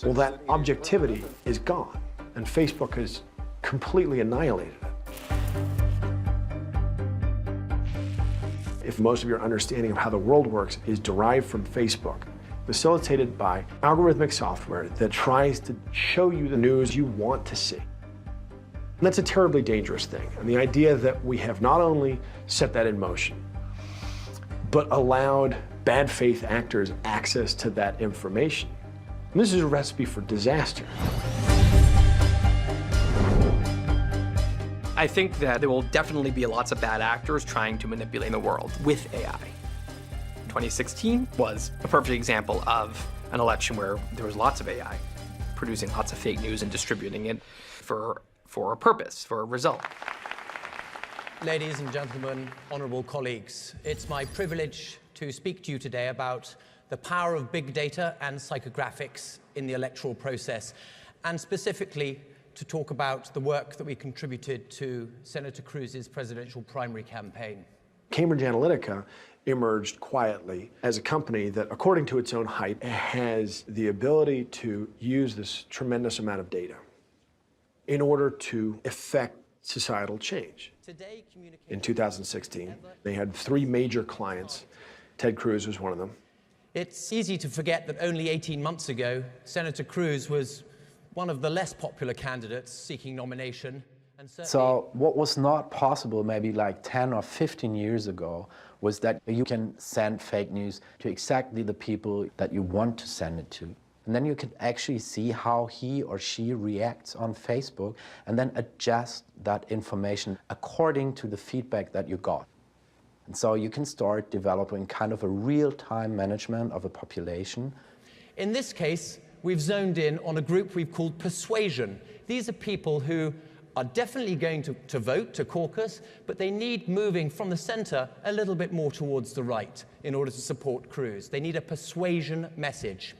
S1: Well, that objectivity is gone, and Facebook has completely annihilated it. If most of your understanding of how the world works is derived from Facebook, facilitated by algorithmic software that tries to show you the news you want to see. And that's a terribly dangerous thing. And the idea that we have not only set that in motion, but allowed bad faith actors access to that information. And this is a recipe for disaster.
S7: I think that there will definitely be lots of bad actors trying to manipulate the world with AI. 2016 was a perfect example of an election where there was lots of AI producing lots of fake news and distributing it for a purpose, for a result.
S8: Ladies and gentlemen, honorable colleagues, it's my privilege to speak to you today about the power of big data and psychographics in the electoral process, and specifically to talk about the work that we contributed to Senator Cruz's presidential primary campaign.
S1: Cambridge Analytica emerged quietly as a company that, according to its own hype, has the ability to use this tremendous amount of data in order to effect societal change. In 2016, they had 3 major clients. Ted Cruz was one of them.
S8: It's easy to forget that only 18 months ago, Senator Cruz was one of the less popular candidates seeking nomination.
S26: So what was not possible maybe like 10 or 15 years ago was that you can send fake news to exactly the people that you want to send it to. And then you can actually see how he or she reacts on Facebook and then adjust that information according to the feedback that you got. And so you can start developing kind of a real-time management of a population.
S8: In this case, we've zoned in on a group we've called Persuasion. These are people who are definitely going to vote, to caucus, but they need moving from the center a little bit more towards the right in order to support Cruz. They need a persuasion message.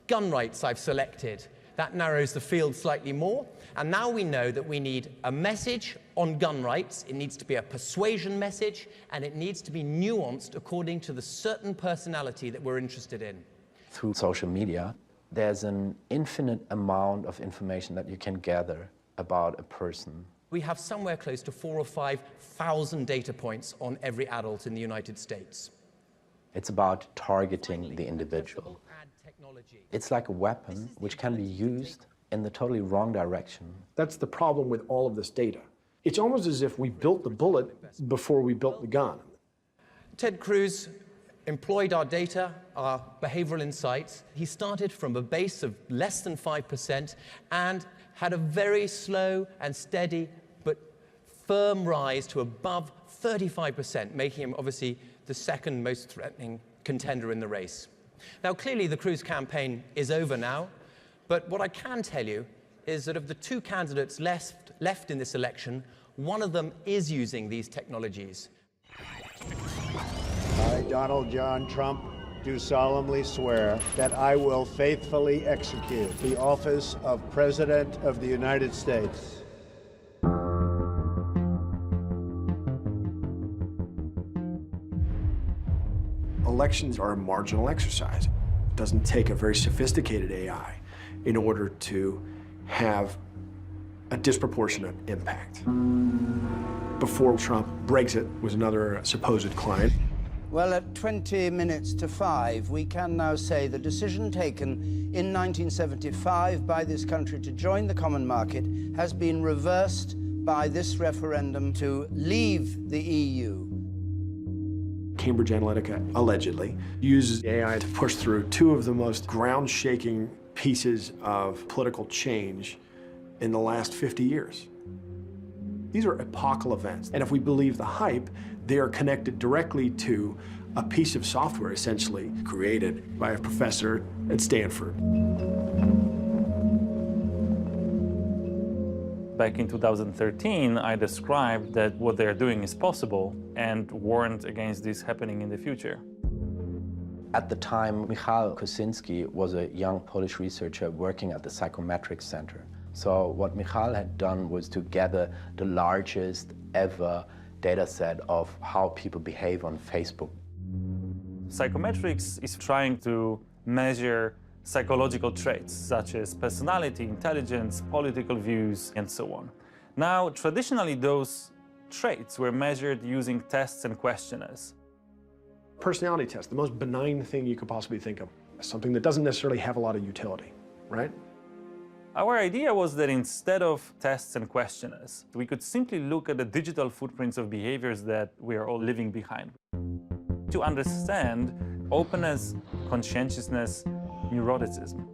S8: Gun rights I've selected. That narrows the field slightly more. And now we know that we need a message on gun rights. It needs to be a persuasion message, and it needs to be nuanced according to the certain personality that we're interested in.
S26: Through social media, there's an infinite amount of information that you can gather about a person.
S8: We have somewhere close to 4,000 or 5,000 data points on every adult in the United States.
S26: It's about targeting the individual. It's like a weapon which can be used in the totally wrong direction.
S1: That's the problem with all of this data. It's almost as if we built the bullet before we built the gun.
S8: Ted Cruz employed our data, our behavioral insights. He started from a base of less than 5% and had a very slow and steady but firm rise to above 35%, making him obviously the second most threatening contender in the race. Now, clearly the Cruz campaign is over now, but what I can tell you is that of the 2 candidates left in this election, one of them is using these technologies.
S10: I, Donald John Trump, do solemnly swear that I will faithfully execute the office of President of the United States.
S1: Elections are a marginal exercise. It doesn't take a very sophisticated AI in order to have a disproportionate impact. Before Trump, Brexit was another supposed client.
S13: Well, at 20 minutes to 5, we can now say the decision taken in 1975 by this country to join the common market has been reversed by this referendum to leave the EU.
S1: Cambridge Analytica, allegedly, uses AI to push through two of the most ground-shaking pieces of political change in the last 50 years. These are epochal events, and if we believe the hype, they are connected directly to a piece of software, essentially, created by a professor at Stanford.
S25: Back in 2013, I described that what they're doing is possible and warned against this happening in the future.
S26: At the time, Michał Kosinski was a young Polish researcher working at the Psychometrics Center. So what Michał had done was to gather the largest ever data set of how people behave on Facebook.
S25: Psychometrics is trying to measure psychological traits such as personality, intelligence, political views, and so on. Now, traditionally, those traits were measured using tests and questionnaires.
S1: Personality test, the most benign thing you could possibly think of. Something that doesn't necessarily have a lot of utility, right?
S25: Our idea was that instead of tests and questionnaires, we could simply look at the digital footprints of behaviors that we are all living behind. To understand openness, conscientiousness, neuroticism.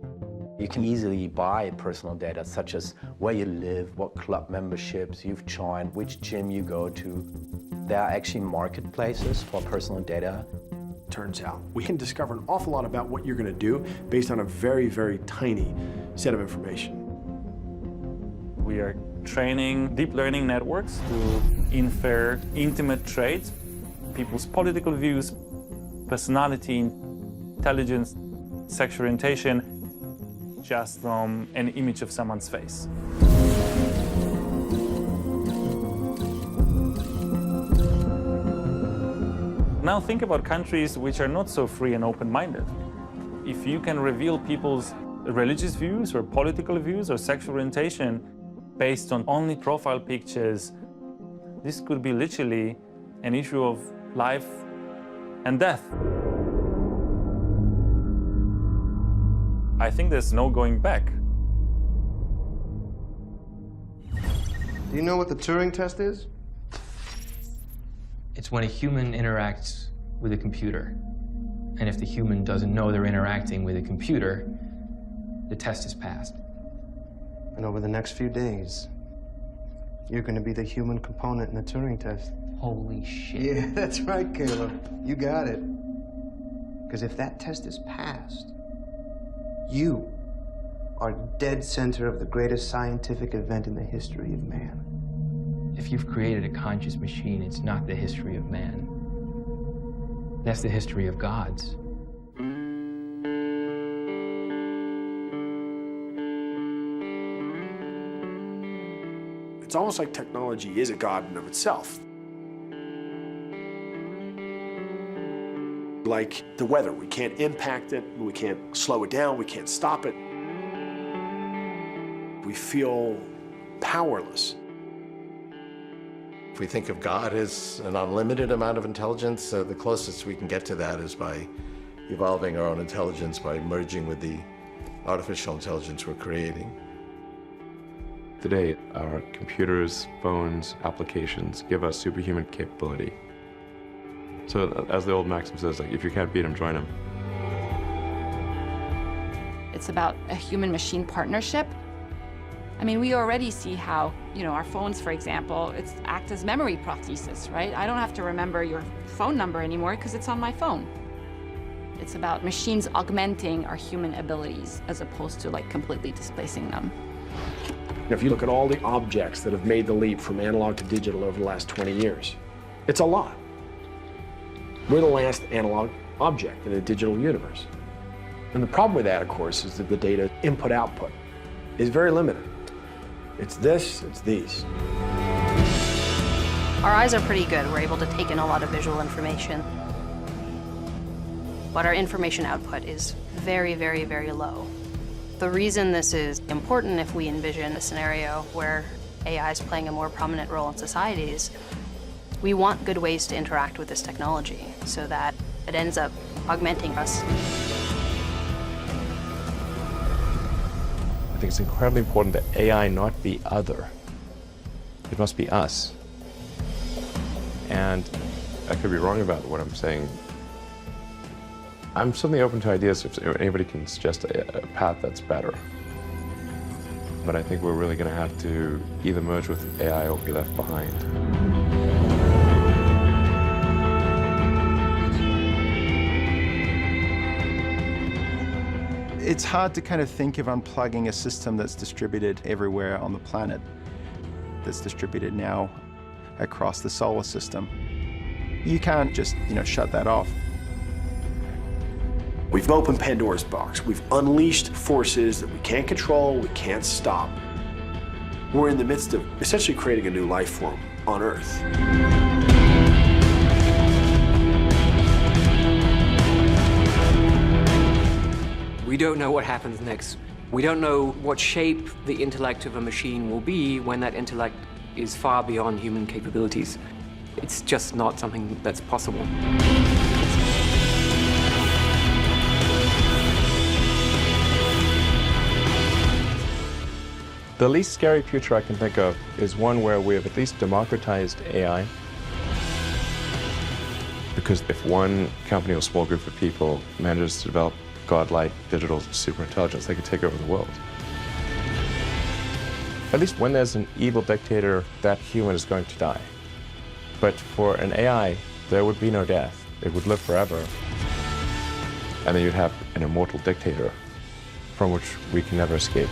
S26: You can easily buy personal data such as where you live, what club memberships you've joined, which gym you go to. There are actually marketplaces for personal data.
S1: Turns out we can discover an awful lot about what you're going to do based on a very, very tiny set of information.
S25: We are training deep learning networks to infer intimate traits, people's political views, personality, intelligence, sexual orientation, just from an image of someone's face. Now think about countries which are not so free and open-minded. If you can reveal people's religious views or political views or sexual orientation based on only profile pictures, this could be literally an issue of life and death. I think there's no going back.
S15: Do you know what the Turing test is?
S16: It's when a human interacts with a computer. And if the human doesn't know they're interacting with a computer, the test is passed.
S15: And over the next few days, you're going to be the human component in the Turing test.
S16: Holy shit.
S15: Yeah, that's right, Caleb. You got it. Because if that test is passed, you are dead center of the greatest scientific event in the history of man.
S16: If you've created a conscious machine, it's not the history of man. That's the history of gods.
S1: It's almost like technology is a god in of itself. Like the weather, we can't impact it, we can't slow it down, we can't stop it. We feel powerless.
S17: If we think of God as an unlimited amount of intelligence, the closest we can get to that is by evolving our own intelligence, by merging with the artificial intelligence we're creating.
S18: Today, our computers, phones, applications give us superhuman capability. So as the old maxim says, like, if you can't beat them, join them.
S19: It's about a human-machine partnership. I mean, we already see how, our phones, for example, act as memory prosthesis, right? I don't have to remember your phone number anymore because it's on my phone. It's about machines augmenting our human abilities as opposed to completely displacing them.
S1: If you look at all the objects that have made the leap from analog to digital over the last 20 years, it's a lot. We're the last analog object in a digital universe. And the problem with that, of course, is that the data input-output is very limited. It's this, it's these.
S23: Our eyes are pretty good. We're able to take in a lot of visual information. But our information output is very, very, very low. The reason this is important if we envision a scenario where AI is playing a more prominent role in society is we want good ways to interact with this technology so that it ends up augmenting us.
S18: I think it's incredibly important that AI not be other. It must be us. And I could be wrong about what I'm saying. I'm certainly open to ideas if anybody can suggest a path that's better. But I think we're really going to have to either merge with AI or be left behind.
S3: It's hard to kind of think of unplugging a system that's distributed everywhere on the planet, that's distributed now across the solar system. You can't just, shut that off.
S1: We've opened Pandora's box. We've unleashed forces that we can't control, we can't stop. We're in the midst of essentially creating a new life form on Earth.
S5: We don't know what happens next. We don't know what shape the intellect of a machine will be when that intellect is far beyond human capabilities. It's just not something that's possible.
S18: The least scary future I can think of is one where we have at least democratized AI. Because if one company or small group of people manages to develop godlike digital superintelligence, they could take over the world. At least when there's an evil dictator, that human is going to die. But for an AI, there would be no death. It would live forever. And then you'd have an immortal dictator from which we can never escape.